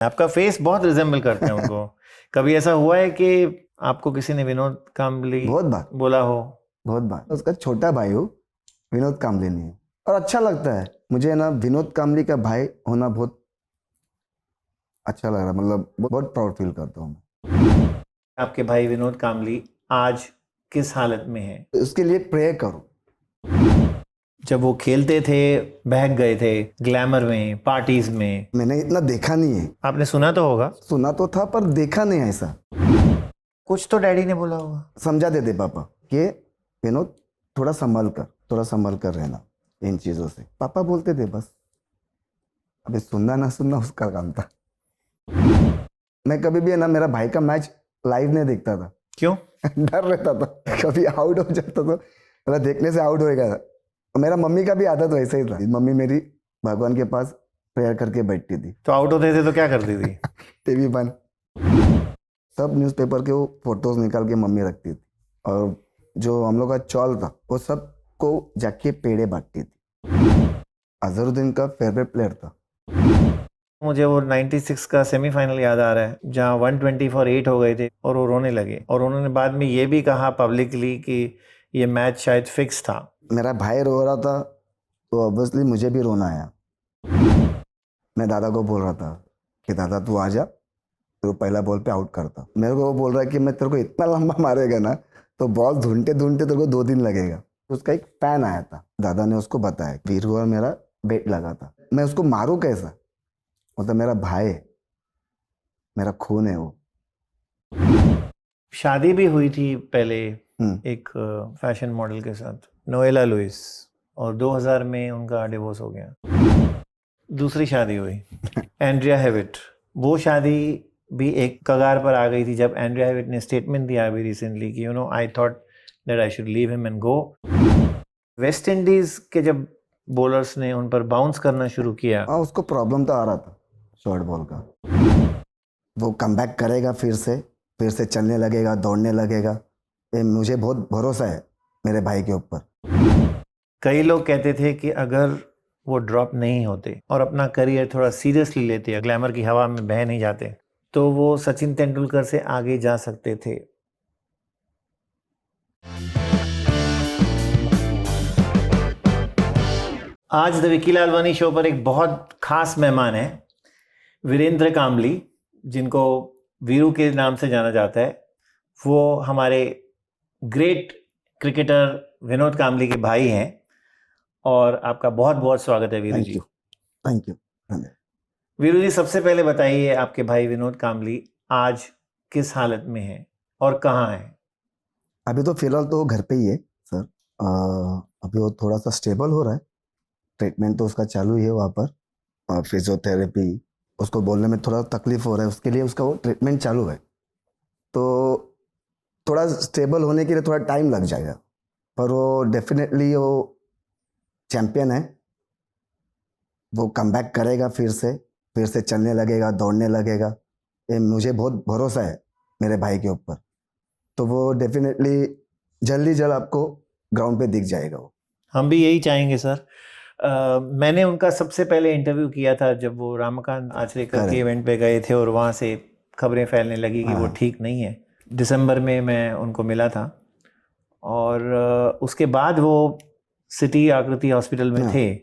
आपका फेस बहुत रिजेंबल करते हैं उनको। कभी ऐसा हुआ है कि आपको किसी ने विनोद कांबली बहुत बार बोला हो? बहुत बार। उसका छोटा भाई हूँ, विनोद कामली नहीं है। और अच्छा लगता है मुझे ना, विनोद कामली का भाई होना बहुत अच्छा लग रहा है। मतलब बहुत प्राउड फील करता हूँ मैं। आपके भाई विनोद कांबली आज किस हालत में है? उसके लिए प्रेयर करो। जब वो खेलते थे, बहक गए थे ग्लैमर में, पार्टीज में। मैंने इतना देखा नहीं है। आपने सुना तो होगा। सुना तो था पर देखा नहीं ऐसा। कुछ तो डैडी ने बोला होगा। समझा देते पापा कि विनोद थोड़ा संभल कर रहना इन चीज़ों से। पापा बोलते थे बस। अभी सुनना ना सुनना उसका काम था। मैं कभी भी है ना, मेरा भाई का मैच लाइव नहीं देखता था। क्यों? डर रहता था कभी आउट हो जाता तो मतलब देखने से आउट होएगा। मेरा मम्मी का भी आदत वैसे ही था। मम्मी मेरी भगवान के पास प्रेयर करके बैठती थी। तो आउट होते थे तो क्या करती थी? टीवी बंद। सब न्यूज़पेपर के वो फोटोज निकाल के मम्मी रखती थी। और जो हम लोग का चौल था वो सबको जाके पेड़े बांटती थी। अजहरुद्दीन का फेवरेट प्लेयर था। मुझे वो 96 का सेमीफाइनल याद आ रहा है जहां 120 फॉर 8 हो गए थे और वो रोने लगे, और उन्होंने बाद में ये भी कहा पब्लिकली कि ये मैच शायद फिक्स था। मेरा भाई रो रहा था तो ऑब्वियसली मुझे भी रोना आया। मैं दादा को बोल रहा था कि दादा तू आ जा, तो पहला बॉल पे आउट करता। मेरे को वो बोल रहा है कि मैं तेरे को इतना लंबा मारेगा ना तो बॉल ढूंढते ढूंढते तेरे को 2 दिन लगेगा। तो उसका एक फैन आया था, दादा ने उसको बताया वीरू और मेरा बेट लगा था, मैं उसको मारूं कैसा। मतलब मेरा भाई है, मेरा खून है वो। शादी भी हुई थी पहले हम्म। एक फैशन मॉडल के साथ, नोएला लुइस, और 2000 में उनका डिवोर्स हो गया। दूसरी शादी हुई एंड्रिया हेविट। वो शादी भी एक कगार पर आ गई थी जब एंड्रिया हेविट ने स्टेटमेंट दिया अभी रिसेंटली कि I thought that I should leave him and go. West Indies के जब बॉलर्स ने उन पर बाउंस करना शुरू किया। हाँ, उसको प्रॉब्लम तो आ रहा था शॉर्ट बॉल का। वो कमबैक करेगा, फिर से चलने लगेगा, दौड़ने लगेगा। ये मुझे बहुत भरोसा है मेरे भाई के ऊपर। कई लोग कहते थे कि अगर वो ड्रॉप नहीं होते और अपना करियर थोड़ा सीरियसली लेते, ग्लैमर की हवा में बह नहीं जाते, तो वो सचिन तेंदुलकर से आगे जा सकते थे। आज द विकी लालवानी शो पर एक बहुत खास मेहमान है, वीरेंद्र कांबली, जिनको वीरू के नाम से जाना जाता है। वो हमारे ग्रेट क्रिकेटर विनोद कांबली के भाई हैं, और आपका बहुत बहुत स्वागत है Viru thank ji. You, thank you. Viru ji, सबसे पहले बताइए आपके भाई विनोद कांबली आज किस हालत में है और कहाँ है? अभी तो फिलहाल तो घर पे ही है सर। अभी वो थोड़ा सा स्टेबल हो रहा है। ट्रीटमेंट तो उसका चालू ही है वहाँ पर। फिजियोथेरेपी, उसको बोलने में थोड़ा तकलीफ हो रहा है, उसके लिए उसका वो ट्रीटमेंट चालू है। तो थोड़ा स्टेबल होने के लिए थोड़ा टाइम लग जाएगा, पर वो डेफिनेटली वो चैंपियन है। वो कमबैक करेगा, फिर से चलने लगेगा, दौड़ने लगेगा। ये मुझे बहुत भरोसा है मेरे भाई के ऊपर। तो वो डेफिनेटली जल्दी जल्द आपको ग्राउंड पे दिख जाएगा वो। हम भी यही चाहेंगे सर। मैंने उनका सबसे पहले इंटरव्यू किया था जब वो रामकांत आचरेकर के इवेंट पे गए थे और वहाँ से खबरें फैलने लगी कि वो ठीक नहीं है। दिसंबर में मैं उनको मिला था, और उसके बाद वो सिटी आकृति हॉस्पिटल में थे।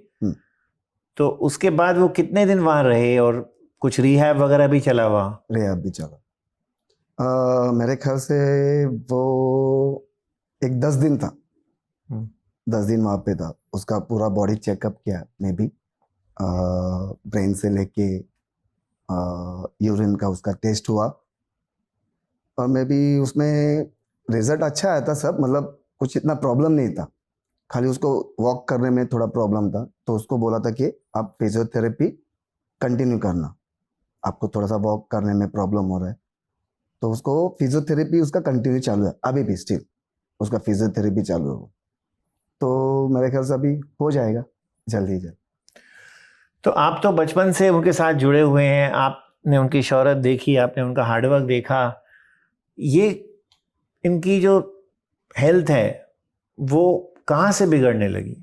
तो उसके बाद वो कितने दिन वहाँ रहे, और कुछ रिहैब वगैरह भी चला वहाँ? रिहैब भी चला। मेरे ख्याल से वो एक 10 दिन था। 10 दिन वहाँ पे था। उसका पूरा बॉडी चेकअप किया मैं भी। ब्रेन से लेके यूरिन का उसका टेस्ट हुआ, और मैं भी उसमें रिजल्ट अच्छा आया था सब। मतलब कुछ इतना प्रॉब्लम नहीं था, खाली उसको वॉक करने में थोड़ा प्रॉब्लम था। तो उसको बोला था कि आप फिजियोथेरेपी कंटिन्यू करना, आपको थोड़ा सा वॉक करने में प्रॉब्लम हो रहा है। तो उसको फिजियोथेरेपी उसका कंटिन्यू चालू है, अभी भी स्टिल उसका फिजियोथेरेपी चालू है। तो मेरे ख्याल से अभी हो जाएगा जल्दी जल्द। तो आप तो बचपन से उनके साथ जुड़े हुए हैं, आपने उनकी शोहरत देखी, आपने उनका हार्डवर्क देखा। ये इनकी जो हेल्थ है वो कहाँ से बिगड़ने लगी,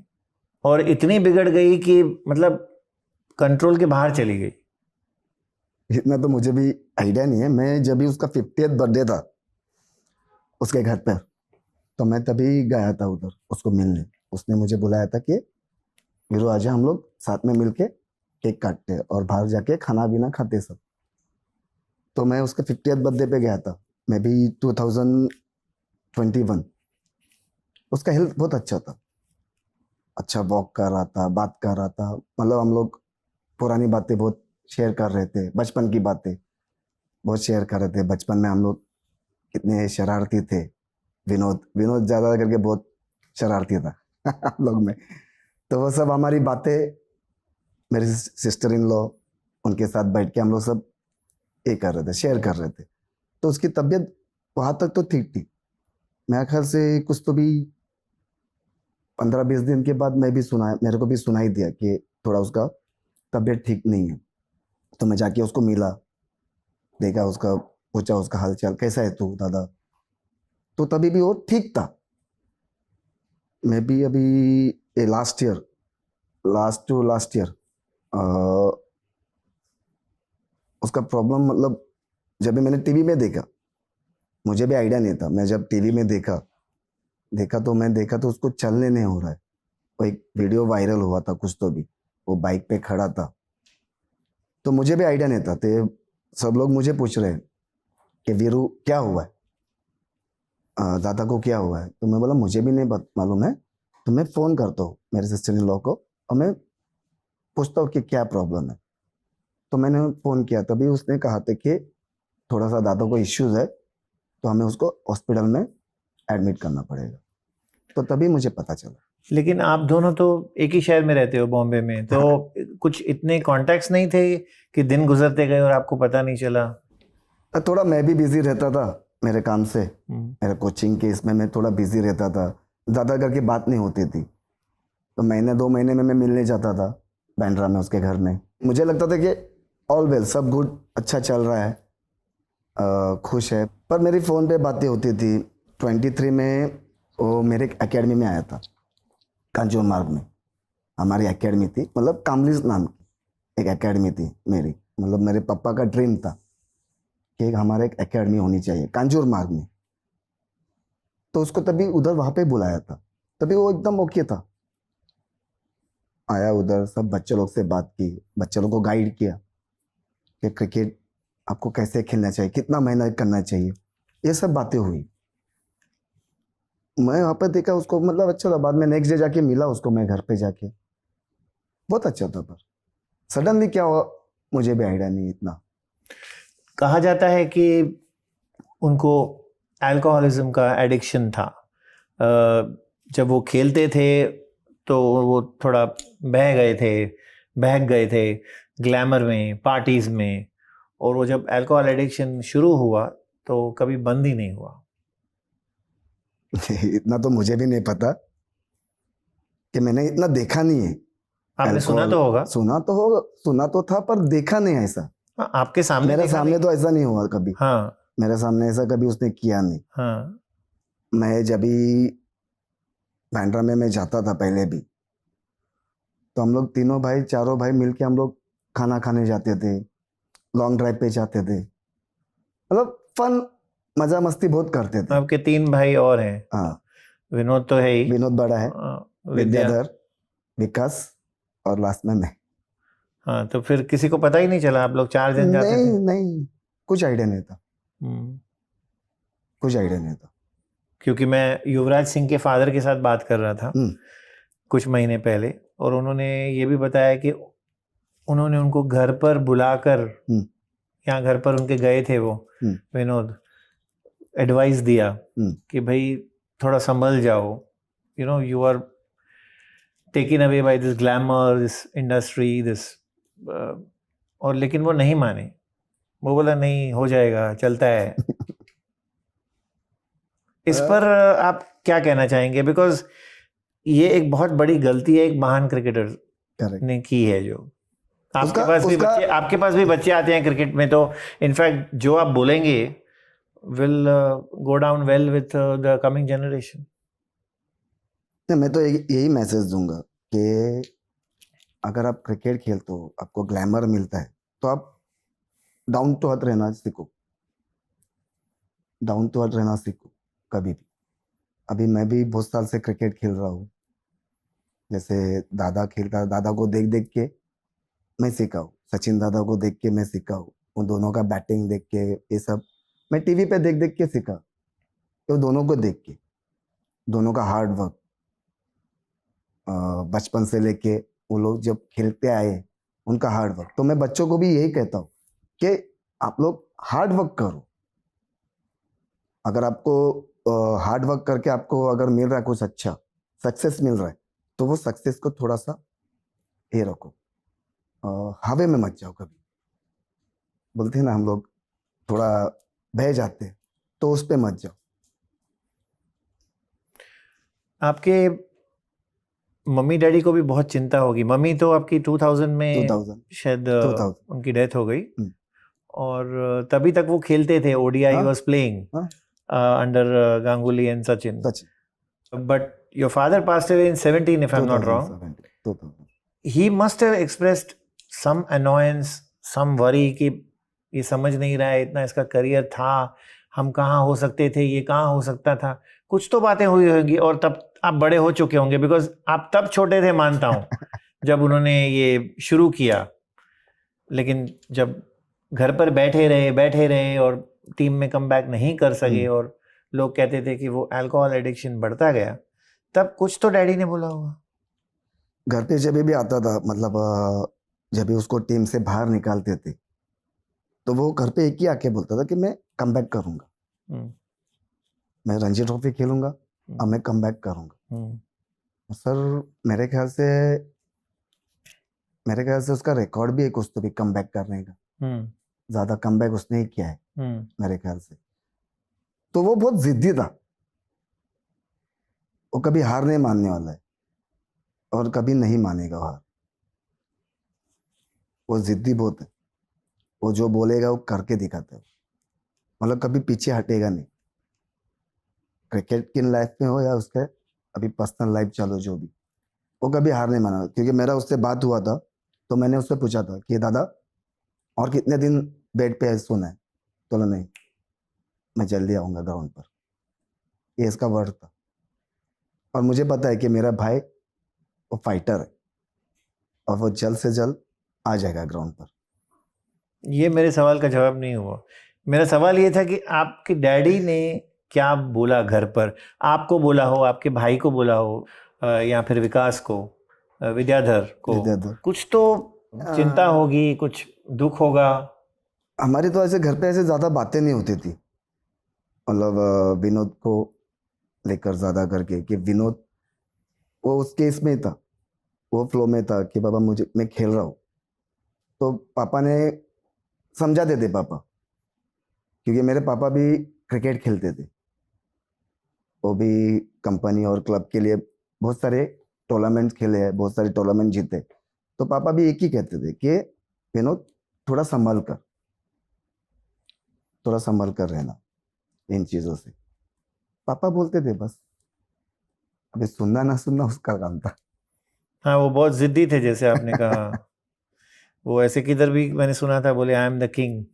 और इतनी बिगड़ गई कि मतलब कंट्रोल के बाहर चली गई? इतना तो मुझे भी आइडिया नहीं है। मैं जब भी उसका 50th बर्थडे था उसके घर पर, तो मैं तभी गया था उधर उसको मिलने। उसने मुझे बुलाया था कि वीरू आजा, हम लोग साथ में मिलके केक काटते हैं और बाहर जाके खाना पीना खाते सब। तो मैं उसके 50th बर्थडे पे गया था, मैं भी 2021। उसका हेल्थ बहुत अच्छा था, अच्छा वॉक कर रहा था, बात कर रहा था। मतलब हम लोग पुरानी बातें बहुत शेयर कर रहे थे, बचपन की बातें बहुत शेयर कर रहे थे। बचपन में हम लोग कितने शरारती थे। विनोद विनोद ज़्यादा करके बहुत शरारती था हम लोग में। तो वो सब हमारी बातें, मेरी सिस्टर इन लॉ, उनके साथ बैठ के हम लोग सब ये कर रहे थे, शेयर कर रहे थे। तो उसकी तबीयत वहाँ तक तो ठीक थी। मेरे ख्याल से कुछ तो भी 15-20 दिन के बाद मैं भी सुना, मेरे को भी सुनाई दिया कि थोड़ा उसका तबीयत ठीक नहीं है। तो मैं जाके उसको मिला, देखा उसका, पूछा उसका हालचाल, कैसा है तू दादा। तो तभी भी वो ठीक था। मैं भी अभी ये लास्ट ईयर उसका प्रॉब्लम, मतलब जब भी मैंने टीवी में देखा, मुझे भी आइडिया नहीं था। मैं जब टीवी में देखा तो उसको चलने नहीं हो रहा है। वो एक वीडियो वायरल हुआ था कुछ तो भी, वो बाइक पे खड़ा था। तो मुझे भी आइडिया नहीं था। तो सब लोग मुझे पूछ रहे हैं कि वीरू क्या हुआ है, दादा को क्या हुआ है। तो मैं बोला मुझे भी नहीं मालूम है। तो मैं फ़ोन करता हूँ मेरे सिस्टर इन लॉ को और मैं पूछता हूँ कि क्या प्रॉब्लम है। तो मैंने फ़ोन किया, तभी उसने कहा था कि थोड़ा सा दादा को इश्यूज है, तो हमें उसको हॉस्पिटल में एडमिट करना पड़ेगा। तो तभी मुझे पता चला। लेकिन आप दोनों तो एक ही शहर में रहते हो, बॉम्बे में, तो कुछ इतने कॉन्टैक्ट्स नहीं थे कि दिन गुजरते गए और आपको पता नहीं चला? थोड़ा मैं भी बिजी रहता था मेरे काम से, मेरे कोचिंग के इसमें मैं थोड़ा बिजी रहता था। ज़्यादा करके बात नहीं होती थी। तो महीने 2 महीने में मैं मिलने जाता था बैंड्रा में उसके घर में। मुझे लगता था कि ऑल वेल, सब गुड, अच्छा चल रहा है, खुश है। पर मेरी फ़ोन पे बातें होती थी। 23 में वो मेरे एकेडमी में आया था, कांजूर मार्ग में हमारी एकेडमी थी। मतलब कामलिस नाम की एक एकेडमी थी मेरी। मतलब मेरे पापा का ड्रीम था कि हमारे एक एकेडमी होनी चाहिए कांजूर मार्ग में। तो उसको तभी उधर वहाँ पे बुलाया था। तभी वो एकदम ओके था, आया उधर, सब बच्चे लोग से बात की, बच्चे लोग को गाइड किया कि क्रिकेट आपको कैसे खेलना चाहिए, कितना मेहनत करना चाहिए, ये सब बातें हुई। मैं वहाँ पर देखा उसको, मतलब अच्छा था। बाद में नेक्स्ट डे जाके मिला उसको मैं घर पे जाके, बहुत अच्छा था। पर सडनली क्या हुआ मुझे भी आइडिया नहीं इतना। कहा जाता है कि उनको अल्कोहलिज्म का एडिक्शन था। जब वो खेलते थे तो वो थोड़ा बहक गए थे ग्लैमर में, पार्टीज में, और वो जब अल्कोहल एडिक्शन शुरू हुआ तो कभी बंद ही नहीं हुआ। इतना तो मुझे भी नहीं पता, कि मैंने इतना देखा नहीं है। आपने सुना अल्कोहल तो होगा। सुना तो था, पर देखा नहीं ऐसा। हाँ, आपके सामने मेरे देखा सामने नहीं। तो ऐसा नहीं हुआ कभी। हाँ। मेरे सामने ऐसा कभी उसने किया नहीं। हाँ। मैं जब भी बैंड्रा में मैं जाता था पहले भी, तो हम लोग तीनों भाई, चारों भाई मिलके हम लोग खाना खाने जाते थे, लॉन्ग ड्राइव पे जाते थे। मतलब फन, मजा मस्ती बहुत करते थे। आपके 3 भाई और हैं। हाँ, विनोद तो है ही। विनोद बड़ा है, विद्या। विद्याधर, विकास, और लास्ट में मैं। हाँ, तो फिर किसी को पता ही नहीं चला, आप लोग 4 जन जाते थे। नहीं नहीं, कुछ आइडिया नहीं था, हम्म। कुछ आइडिया नहीं था। क्योंकि मैं युवराज सिंह के फादर के साथ बात कर रहा था हम्म। कुछ महीने पहले, और उन्होंने ये भी बताया कि उन्होंने उनको घर पर बुलाकर, हम्म। यहाँ घर पर उनके गए थे वो, हम्म। विनोद, एडवाइस दिया हम्म। कि भाई थोड़ा संभल जाओ, you are taken away by this glamour, this industry, this. और लेकिन वो नहीं माने। वो बोला नहीं, हो जाएगा, चलता है। इस पर आप क्या कहना चाहेंगे? बिकॉज ये एक बहुत बड़ी गलती है एक महान क्रिकेटर करेक्ट। ने की है। जो उसका उसका आपके पास भी बच्चे आते हैं क्रिकेट में, तो इनफैक्ट जो आप बोलेंगे will go down well with the coming generation. नहीं, मैं तो यही मैसेज दूंगा कि अगर आप क्रिकेट खेलते हो, आपको ग्लैमर मिलता है, तो आप डाउन टू अर्थ रहना सीखो, डाउन टू अर्थ रहना सीखो कभी भी। अभी मैं भी बहुत साल से क्रिकेट खेल रहा हूँ, जैसे दादा खेलता, दादा को देख देख के मैं सीखा हूँ, सचिन दादा को देख के मैं सीखा हूँ, उन दोनों का बैटिंग देख के, ये सब मैं टीवी पे देख देख के सीखा। तो दोनों को देख के, दोनों का हार्ड वर्क, बचपन से लेके वो लोग जब खेलते आए उनका हार्ड वर्क, तो मैं बच्चों को भी यही कहता हूँ कि आप लोग हार्ड वर्क करो। अगर आपको हार्ड वर्क करके आपको अगर मिल रहा है कुछ अच्छा, सक्सेस मिल रहा है, तो वो सक्सेस को थोड़ा सा ये रखो, हवा में मत जाओ कभी। बोलते हैं ना हम लोग थोड़ा बह जाते हैं, तो उस पे मत जाओ। आपके मम्मी डैडी को भी बहुत चिंता होगी। मम्मी तो आपकी 2000 में 2000 शायद 2000 उनकी डेथ हो गई, हम्म। और तभी तक वो खेलते थे, ओडीआई हाँ वाज प्लेइंग हाँ under Ganguly and Sachin, Sachin but your father passed away in 17 if I'm not wrong. 2000 He must have expressed some annoyance, some worry कि ये समझ नहीं रहा है, इतना इसका करियर था, हम कहाँ हो सकते थे, ये कहाँ हो सकता था। कुछ तो बातें हुई होंगी, और तब आप बड़े हो चुके होंगे, बिकॉज आप तब छोटे थे मानता हूँ जब उन्होंने ये शुरू किया, लेकिन जब घर पर बैठे रहे और टीम में कम बैक नहीं कर सके, और लोग कहते थे कि वो अल्कोहल एडिक्शन बढ़ता गया, तब कुछ तो डैडी ने बोला होगा। घर पे जब भी आता था, मतलब जब भी उसको टीम से बाहर निकालते थे, तो वो घर पे एक ही आके बोलता था कि मैं कम बैक करूंगा, मैं रणजी ट्रॉफी खेलूंगा, अब मैं कम बैक करूंगा। सर मेरे ख्याल से उसका रिकॉर्ड भी है कुछ तो भी कम बैक करने का, ज्यादा कम बैक उसने ही किया है मेरे ख्याल से। तो वो बहुत जिद्दी था, वो कभी हार नहीं मानने वाला है, और कभी नहीं मानेगा हार। वो जिद्दी बहुत है, वो जो बोलेगा वो करके दिखाता है, मतलब कभी पीछे हटेगा नहीं, क्रिकेट की लाइफ में हो या उसके अभी पर्सनल लाइफ चलो जो भी, वो कभी हार नहीं माना। क्योंकि मेरा उससे बात हुआ था, तो मैंने उससे पूछा था कि दादा और कितने दिन बेड पे सोना है, तो बोला नहीं, मैं जल्दी आऊंगा ग्राउंड पर, ये इसका वर्ड था। और मुझे पता है कि मेरा भाई वो फाइटर है, और वो जल्द से जल्द आ जाएगा ग्राउंड पर। ये मेरे सवाल का जवाब नहीं हुआ। मेरा सवाल ये था कि आपके डैडी ने क्या बोला घर पर, आपको बोला हो, आपके भाई को बोला हो, या फिर विकास को, विद्याधर को, विद्याधर कुछ तो चिंता होगी, कुछ दुख होगा। हमारी तो ऐसे घर पे ऐसे ज्यादा बातें नहीं होती थी, मतलब विनोद को लेकर ज्यादा करके, कि विनोद वो उस केस में था, वो फ्लो में था कि बाबा मैं खेल रहा हूँ, तो पापा ने समझाते थे पापा, क्योंकि मेरे पापा भी क्रिकेट खेलते थे, वो भी कंपनी और क्लब के लिए बहुत सारे टूर्नामेंट खेले हैं, बहुत सारे टूर्नामेंट जीते। तो पापा भी एक ही कहते थे कि विनोद थोड़ा संभल कर रहना इन चीजों से। पापा बोलते थे बस, अभी सुनना ना सुनना उसका काम था। हाँ, वो बहुत जिद्दी थे जैसे आपने कहा। वो ऐसे किधर भी मैंने सुना था, बोले आई एम द किंग।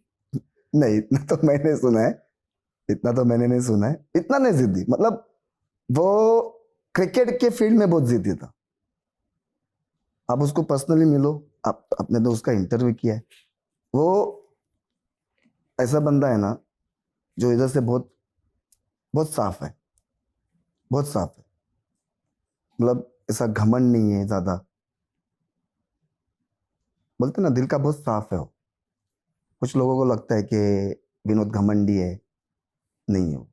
नहीं, इतना तो मैंने सुना है, इतना तो मैंने नहीं सुना है, इतना नहीं जिद्दी, मतलब वो क्रिकेट के फील्ड में बहुत जिद्दी था। आप उसको पर्सनली मिलो, आपने तो उसका इंटरव्यू किया है, वो ऐसा बंदा है ना जो इधर से बहुत बहुत साफ है, बहुत साफ है, मतलब ऐसा घमंड नहीं है ज्यादा, बोलते ना दिल का बहुत साफ है वो। कुछ लोगों को लगता है कि विनोद घमंडी है, नहीं हो,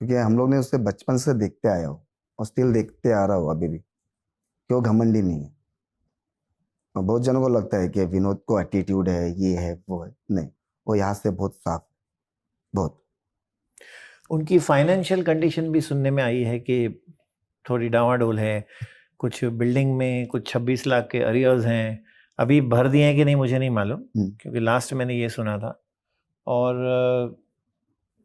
क्योंकि हम लोग ने उससे बचपन से देखते आया हो और स्टिल देखते आ रहा हो अभी भी कि वो घमंडी नहीं है। और बहुत जनों को लगता है कि विनोद को एटीट्यूड है, ये है वो है, नहीं, वो यहाँ से बहुत साफ, बहुत। उनकी फाइनेंशियल कंडीशन भी सुनने में आई है कि थोड़ी डावाडोल है, कुछ बिल्डिंग में कुछ 26 लाख के अरियर्स हैं, अभी भर दिए हैं कि नहीं मुझे नहीं मालूम, क्योंकि लास्ट मैंने ये सुना था। और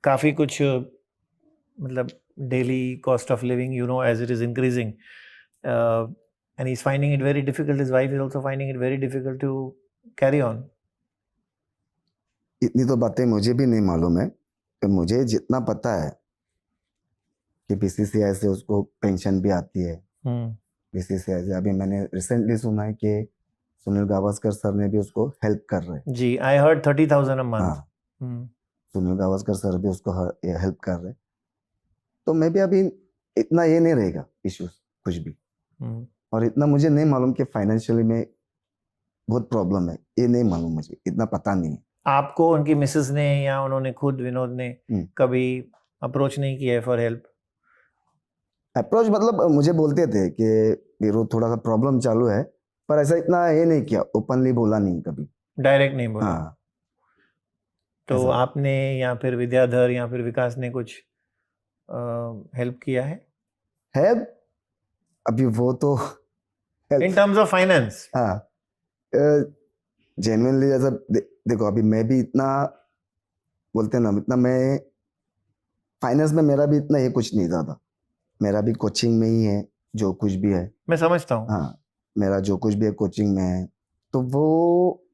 काफ़ी कुछ, मतलब daily cost of living, as it is increasing, and he's finding it very difficult, his wife is also finding it very difficult to carry on. इतनी तो बातें मुझे भी नहीं मालूम है। पर मुझे जितना पता है कि बीसीसीआई से उसको पेंशन भी आती है। बीसीसीआई से अभी मैंने रिसेंटली सुना है कि सुनील गावस्कर सर ने भी उसको हेल्प कर रहे हैं। जी, आई हर्ड 30,000 अ मंथ। हाँ, सुनील गावस्कर सर भी उसको हेल्प कर रहे हैं। तो मैं भी अभी इतना ये नहीं रहेगा इश्यूज कुछ भी। और इतना मुझे नहीं मालूम कि फाइनेंशियली में बहुत प्रॉब्लम है, ये नहीं मालूम, मुझे इतना पता नहीं है। आपको उनकी मिसेस ने या उन्होंने खुद, विनोद ने कभी अप्रोच नहीं किया है फॉर हेल्प? अप्रोच मतलब मुझे बोलते थे कि वीरू थोड़ा सा प्रॉब्लम चालू है, पर ऐसा इतना ये नहीं किया, ओपनली बोला नहीं कभी। डायरेक्ट नहीं बोला? हाँ। तो ऐसा। आपने या फिर विद्याधर या फिर विकास ने कुछ हेल्प किया है अभी वो तो इन टर्म्स ऑफ फाइनेंस? हाँ, जेन्युइनली ऐसा देखो, अभी मैं भी इतना बोलते हैं ना, इतना मैं फाइनेंस में मेरा भी इतना ये कुछ नहीं ज्यादा। मेरा भी कोचिंग में ही है जो कुछ भी है। मैं समझता हूँ। हाँ, मेरा जो कुछ भी है कोचिंग में है। तो वो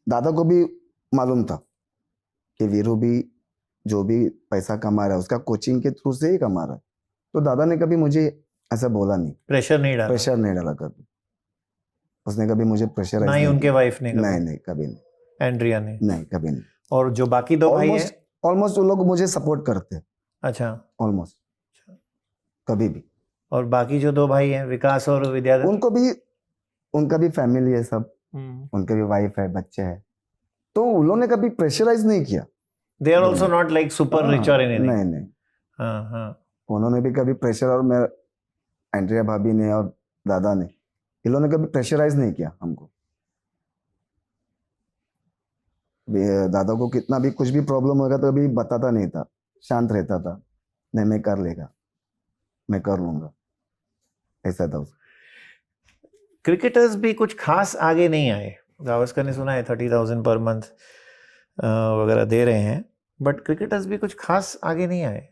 दादा को भी मालूम था कि वीरू भी जो भी पैसा कमा रहा है उसका कोचिंग के थ्रू से ही कमा रहा है। तो दादा ने कभी मुझे ऐसा बोला नहीं, प्रेशर नहीं डाला? प्रेशर नहीं डाला कभी। उसने कभी मुझे प्रेशर ना ही उनके वाइफ ने कभी? नहीं नहीं, कभी नहीं। एंड्रिया ने? नहीं, कभी नहीं। और जो बाकी दो भाई हैं? ऑलमोस्ट वो लोग मुझे सपोर्ट करते हैं। अच्छा। ऑलमोस्ट कभी भी। और बाकी जो दो भाई हैं, विकास और विद्याधर? उनका भी फैमिली है सब। उनके भी वाइफ है, बच्चे हैं। तो उन्होंने कभी प्रेशराइज नहीं किया। They are also not like super rich और एनीथिंग? नहीं नहीं, हाँ हाँ। उन्होंने भी कभी प्रेशर, और मैं एंड्रिया भाभी ने और दादा ने, इन्होंने कभी प्रेशराइज नहीं किया हमको। दादा को कितना भी कुछ भी प्रॉब्लम होगा तो कभी बताता नहीं था, शांत रहता था। नहीं, मैं कर लेगा, मैं कर लूंगा, ऐसा था उसका। क्रिकेटर्स भी कुछ खास आगे नहीं आए। गावस्कर ने सुना है 30,000 पर मंथ वगैरह दे रहे हैं, बट क्रिकेटर्स भी कुछ खास आगे नहीं आए।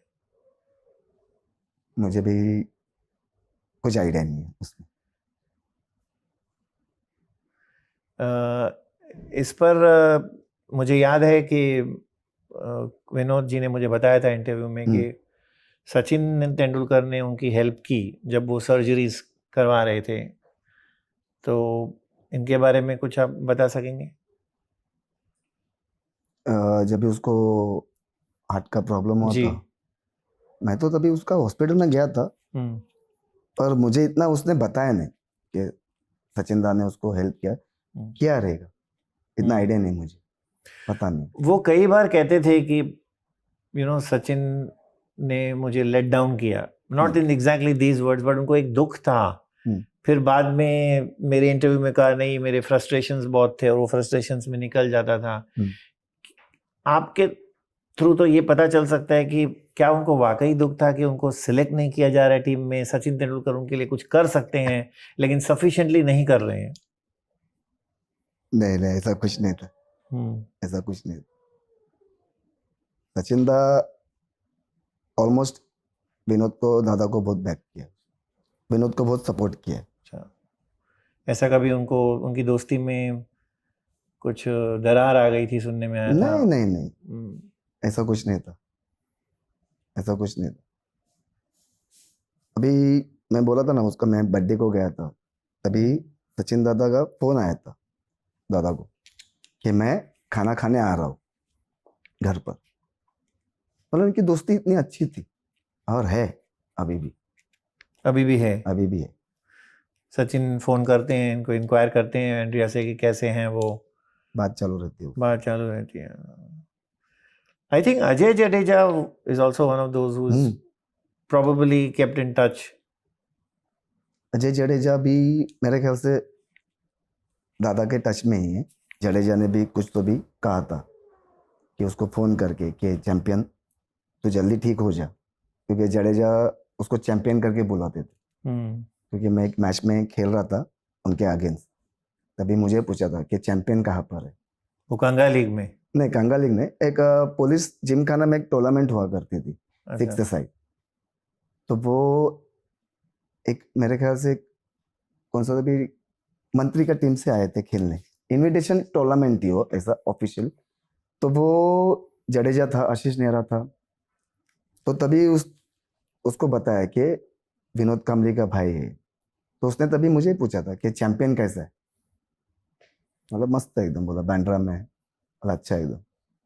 मुझे भी कुछ आइडिया नहीं है उसमें। इस पर मुझे याद है कि विनोद जी ने मुझे बताया था इंटरव्यू में कि सचिन तेंदुलकर ने उनकी हेल्प की जब वो सर्जरीज करवा रहे थे। तो इनके बारे में कुछ आप बता सकेंगे? जब भी उसको हार्ट का प्रॉब्लम हुआ जी। था, मैं तो तभी उसका हॉस्पिटल में गया था, पर मुझे इतना उसने बताया नहीं कि सचिन दा ने उसको हेल्प किया, क्या रहेगा, इतना आइडिया नहीं, मुझे पता नहीं। वो कई बार कहते थे कि सचिन ने मुझे लेट डाउन किया, not in exactly these words, but उनको एक दुख था। फिर बाद में मेरे इंटरव्यू में कहा नहीं, मेरे फ्रस्ट्रेशंस बहुत थे, और वो फ्रस्ट्रेशंस में निकल जाता था। आपके थ्रू तो ये पता चल सकता है कि क्या उनको वाकई दुख था कि उनको सिलेक्ट नहीं किया जा रहा है टीम में? सचिन तेंदुलकर उनके लिए कुछ कर सकते हैं लेकिन सफिशिएंटली नहीं कर रहे हैं। नहीं नहीं, ऐसा कुछ नहीं था। ऐसा कुछ नहीं था। सचिन दा ऑलमोस्ट विनोद को, दादा को बहुत बैक किया, विनोद को बहुत सपोर्ट किया। अच्छा, ऐसा कभी उनको उनकी दोस्ती में कुछ दरार आ गई थी, सुनने में आया था? नहीं नहीं नहीं, ऐसा कुछ नहीं था, ऐसा कुछ नहीं था। अभी मैं बोला था ना उसका, मैं बर्थडे को गया था, तभी सचिन दादा का फोन आया था दादा को कि मैं खाना खाने आ रहा हूँ घर पर। मतलब इनकी दोस्ती इतनी अच्छी थी, और है अभी भी। अभी भी है? अभी भी है। सचिन फोन करते हैं, इनको इंक्वायर करते हैं एंड्रिया से कि कैसे हैं वो? बात चालू रहती है। बात चालू रहती है। I think Ajay Jadeja is also one of those who is probably kept in touch. Ajay Jadeja भी मेरे ख्याल से दादा के टच में ही है। जडेजा ने भी कुछ तो भी कहा था कि उसको फोन करके कि चैंपियन तो जल्दी ठीक हो जा, क्योंकि जडेजा उसको चैंपियन करके बुलाते थे। क्योंकि मैं एक मैच में खेल रहा था उनके अगेंस्ट, तभी मुझे पूछा था कि चैंपियन कहाँ पर है। वो कांगा लीग में? नहीं, कांगा लीग में, एक पुलिस जिमखाना में एक टूर्नामेंट हुआ करती थी, 6th साइड। तो वो एक मेरे ख्याल से कौन सा भी मंत्री का टीम से आए थे खेलने, इनविटेशन टूर्नामेंट थी वो, ऐसा ऑफिशियल। तो वो जडेजा था, आशीष नेहरा था, तो तभी उसको बताया कि विनोद कांबली का भाई है। तो उसने तभी मुझे पूछा था कि चैंपियन कैसा है, मतलब मस्त है एकदम, बोला बैंड्रा में, बोला अच्छा है एकदम।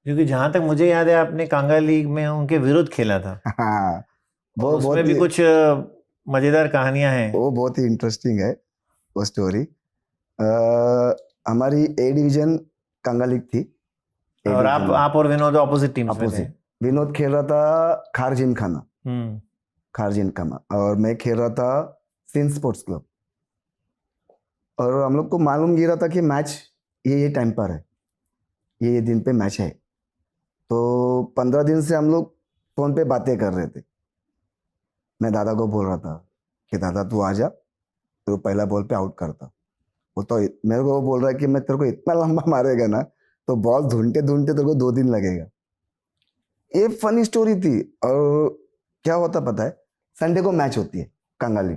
क्योंकि जहां तक मुझे याद है आपने कांगा लीग में उनके विरुद्ध खेला था, हाँ, और वो उसमें बहुत भी ही कुछ मजेदार कहानियां हैं। वो बहुत ही इंटरेस्टिंग है वो स्टोरी। हमारी ए डिवीजन कांगा लीग थी, ए और डिवीजन में आप और विनोद ऑपोजिट टीम्स में थे। अपोजिट। विनोद खेल रहा था खारजिन खाना, हम्म। खारजिन खाना, और मैं खेल रहा था सिंध स्पोर्ट्स क्लब। और हम लोग को मालूम गिरा था कि मैच ये टाइम पर है, ये दिन पे मैच है। तो 15 दिन से हम लोग फोन पे बातें कर रहे थे। मैं दादा को बोल रहा था कि दादा तू आ जा, तो पहला बॉल पे आउट करता। वो तो मेरे को वो बोल रहा है कि मैं तेरे को इतना लंबा मारेगा ना, तो बॉल ढूंढते ढूंढते तेरे को 2 दिन लगेगा। ये फनी स्टोरी थी। और क्या होता पता है, संडे को मैच होती है कंगाली,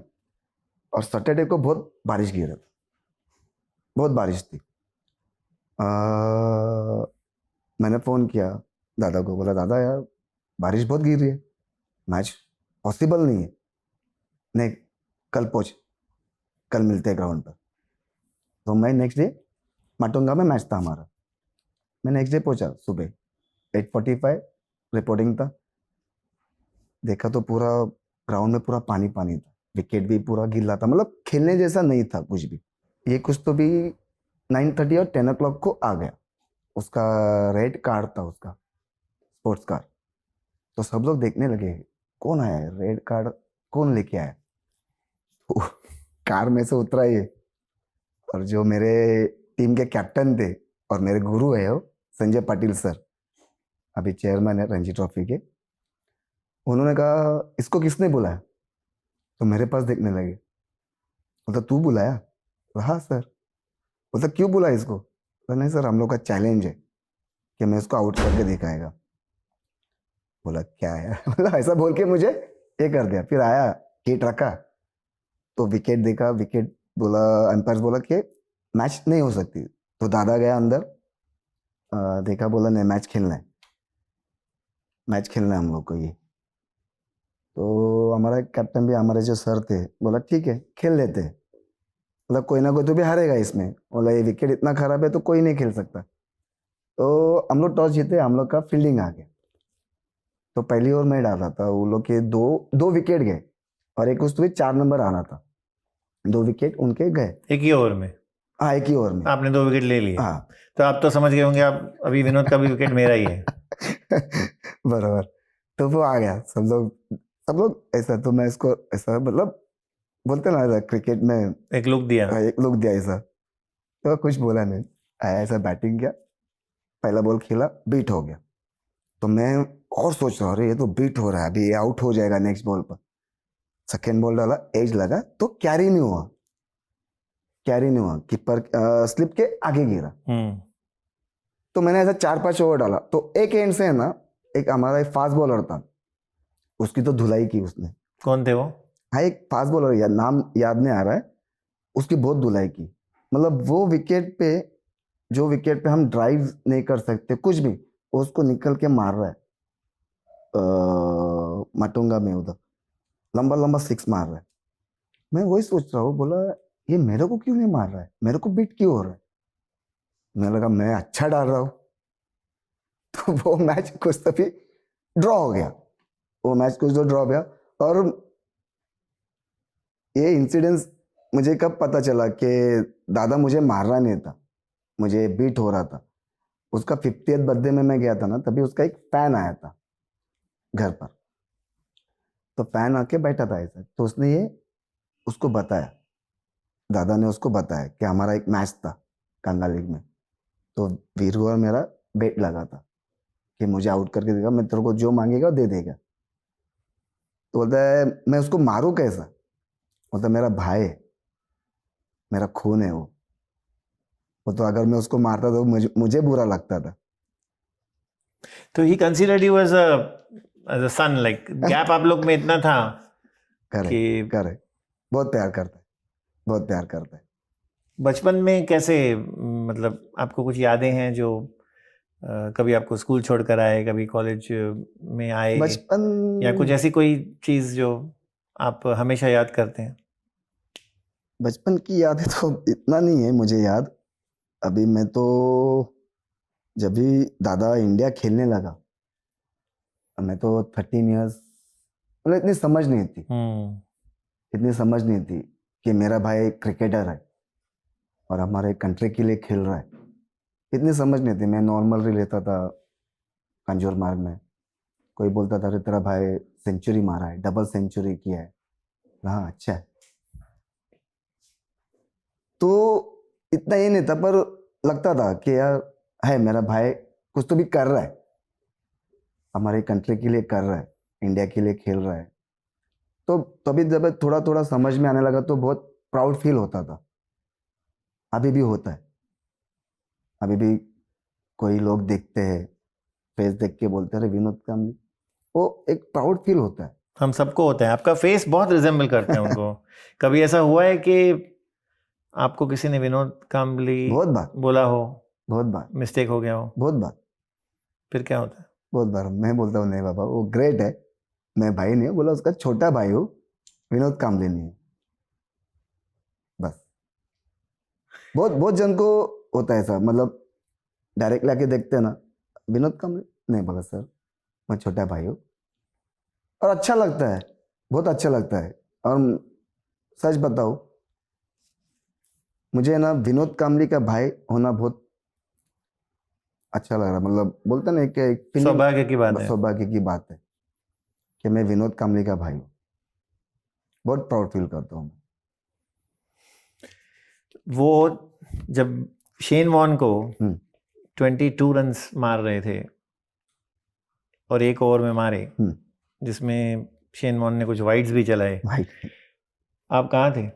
और सैटरडे को बहुत बारिश गिर रहा था, बहुत बारिश थी। मैंने फ़ोन किया दादा को, बोला दादा यार बारिश बहुत गिर रही है, मैच पॉसिबल नहीं है। नहीं, कल पहुँच, कल मिलते हैं ग्राउंड पर। तो मैं नेक्स्ट डे, माटुंगा में मैच था हमारा, मैं नेक्स्ट डे पहुंचा सुबह 8:45, रिपोर्टिंग था। देखा तो पूरा ग्राउंड में पूरा पानी पानी था, विकेट भी पूरा गिल्ला था, मतलब खेलने जैसा नहीं था कुछ भी। ये कुछ तो भी 9:30 और 10 o'clock को आ गया, उसका रेड कार्ड था, उसका स्पोर्ट्स कार। तो सब लोग देखने लगे कौन आया है, रेड कार्ड कौन लेके आया। तो कार में से उतरा ये, और जो मेरे टीम के कैप्टन थे और मेरे गुरु है वो संजय पाटिल सर, अभी चेयरमैन है रणजी ट्रॉफी के। उन्होंने कहा इसको किसने बुलाया, तो मेरे पास देखने लगे। बोला तू बुलाया? तो हाँ सर। बोला क्यों बुलाया इसको? तो नहीं सर, हम लोग का चैलेंज है कि मैं इसको आउट करके दिखाएगा। बोला क्या है मतलब ऐसा बोल के मुझे ये कर दिया। फिर आया, किट रखा, तो विकेट देखा, विकेट बोला, एम्पायर बोला कि मैच नहीं हो सकती। तो दादा गया अंदर, देखा, बोला नहीं मैच खेलना है, मैच खेलना है हम लोग को ये। तो हमारा कैप्टन भी, हमारे जो सर थे, बोला ठीक है खेल लेते हैं, बोला कोई ना कोई तो भी हारेगा इसमें, बोला ये विकेट इतना खराब है तो कोई नहीं खेल सकता। तो हम लोग टॉस जीते, हम लोग का फील्डिंग आ गया। तो पहली ओवर मैं डाल रहा था, वो लोग के दो दो विकेट गए, और एक उस पे 4 नंबर आना था, 2 विकेट उनके गए। एक ही ओवर में हाँ, एक ही ओवर में। आपने 2 विकेट ले लिए। हाँ तो आप तो समझ गए होंगे आप अभी विनोद का भी विकेट मेरा ही है। बराबर। तो वो आ गया, सब लोग ऐसा, तो मैं इसको ऐसा, मतलब बोलते ना ऐसा क्रिकेट में एक लुक दिया। एक लुक दिया ऐसा। तो कुछ बोला नहीं, आया ऐसा बैटिंग किया, पहला बॉल खेला, बीट हो गया। तो मैं और सोच रहा हूँ अरे ये तो बीट हो रहा है, अभी ये आउट हो जाएगा नेक्स्ट बॉल पर। सेकेंड बॉल डाला, एज लगा तो कैरी नहीं हुआ, कैरी नहीं हुआ, कीपर स्लिप के आगे गिरा। तो मैंने ऐसा 4-5 ओवर डाला। तो एक एंड से है ना, एक हमारा एक फास्ट बॉलर था, उसकी तो धुलाई की उसने। कौन थे वो? हाँ, एक फास्ट बॉलर, या नाम याद नहीं आ रहा है, उसकी बहुत धुलाई की। मतलब वो विकेट पे, जो विकेट पे हम ड्राइव नहीं कर सकते कुछ भी, वो उसको निकल के मार रहा है, माटुंगा में उधर लंबा लंबा 6 मार रहा है। मैं वही सोच रहा हूँ, बोला ये मेरे को क्यों नहीं मार रहा है, मेरे को बीट क्यों हो रहा है। मैं लगा मैं अच्छा डाल रहा हूँ। तो वो मैच कुछ तभी ड्रॉ हो गया, वो मैच कुछ तो ड्रॉ हो गया। और ये इंसिडेंस मुझे कब पता चला कि दादा मुझे मार रहा नहीं था, मुझे बीट हो रहा था। उसका 50th बर्थडे में मैं गया था ना, तभी उसका एक फैन आया था घर पर। तो फैन आके बैठा था ऐसा, तो उसने ये उसको बताया, दादा ने उसको बताया कि हमारा एक मैच था कांगा लीग में, तो वीरू और मेरा बेट लगा था कि मुझे आउट करके देगा, मैं तेरे को जो मांगेगा दे देगा। तो बोलता है मैं उसको मारूं कैसा, बोलता मेरा भाई है, मेरा खून है वो तो अगर मैं उसको मारता तो मुझे बुरा लगता था। तो he considered you as a son, like gap आप लोग में इतना था करे कि करे, बहुत प्यार करता है, बहुत प्यार करता है। बचपन में कैसे, मतलब आपको कुछ यादें हैं जो कभी आपको स्कूल छोड़कर आए, कभी कॉलेज में आए, बचपन या कुछ ऐसी कोई चीज़ जो आप हमेशा याद करते हैं? बचपन की यादें तो इतना नहीं है मुझे याद। अभी मैं तो जब भी दादा इंडिया खेलने लगा, मैं तो 13 इयर्स, मतलब इतनी समझ नहीं थी कि मेरा भाई क्रिकेटर है और हमारे कंट्री के लिए खेल रहा है। इतनी समझ नहीं थी। मैं नॉर्मल ही लेता था कंजूर मार्ग में। कोई बोलता था अरे तेरा भाई सेंचुरी मारा है, डबल सेंचुरी किया है। हाँ अच्छा है। तो इतना ही नहीं था, पर लगता था कि यार है मेरा भाई, कुछ तो भी कर रहा है, हमारे कंट्री के लिए कर रहा है, इंडिया के लिए खेल रहा है। तो तभी जब थोड़ा थोड़ा समझ में आने लगा तो बहुत प्राउड फील होता था। अभी भी होता है। अभी भी कोई लोग देखते हैं, फेस देख के बोलते हैं अरे विनोद कांबली, वो एक प्राउड फील होता है। हम सबको होता है। आपका फेस बहुत रिजेंबल करते हैं उनको। कभी ऐसा हुआ है कि आपको किसी ने विनोद कांबली बहुत बार, बोला हो, बहुत बार, मिस्टेक हो गया हो, बहुत बार, फिर क्या होता है? बहुत बार मैं बोलता हूँ नहीं बाबा वो ग्रेट है, मैं भाई नहीं हूँ, बोला उसका छोटा भाई हूँ, विनोद कांबली नहीं है। बस बहुत बहुत जन को होता है ऐसा, मतलब डायरेक्ट लाके देखते हैं ना, विनोद कांबली नहीं, बोला सर मैं छोटा भाई हूँ। और अच्छा लगता है, बहुत अच्छा लगता है। और सच बताओ, मुझे ना विनोद कांबली का भाई होना बहुत अच्छा लग रहा, मतलब बोलते ना कि एक फीलिंग, सौभाग्य की बात है। सौभाग्य की बात है कि मैं विनोद कांबली का भाई हूँ। बहुत प्राउड फील करता हूँ। वो जब शेन वॉर्न को हम्म, 22 रन्स मार रहे थे और एक ओवर में मारे, हम्म, जिसमें शेन वॉर्न ने कुछ वाइड्स भी चलाए, भाई आप कहाँ थे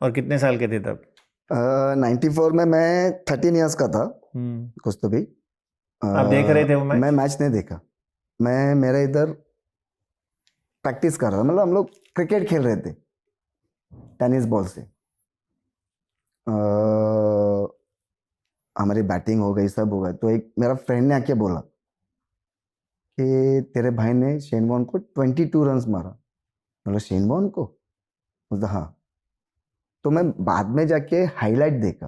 और कितने साल के थे तब? 94 में मैं 13 इयर्स का था, हम्म। कुछ तो भी। आप देख रहे थे वो मैं मैच? मैच नहीं देखा। मैं मेरे इधर प्रैक्टिस कर रहा था, मतलब हम लोग क्रिकेट खेल रहे थे टेनिस बॉल से। हमारी बैटिंग हो गई, सब हो गया, तो एक मेरा फ्रेंड ने आके बोला कि तेरे भाई ने शेन वॉर्न को 22 रन्स मारा। मतलब शेन वॉर्न को, मतलब हाँ। तो मैं बाद में जाके हाईलाइट देखा।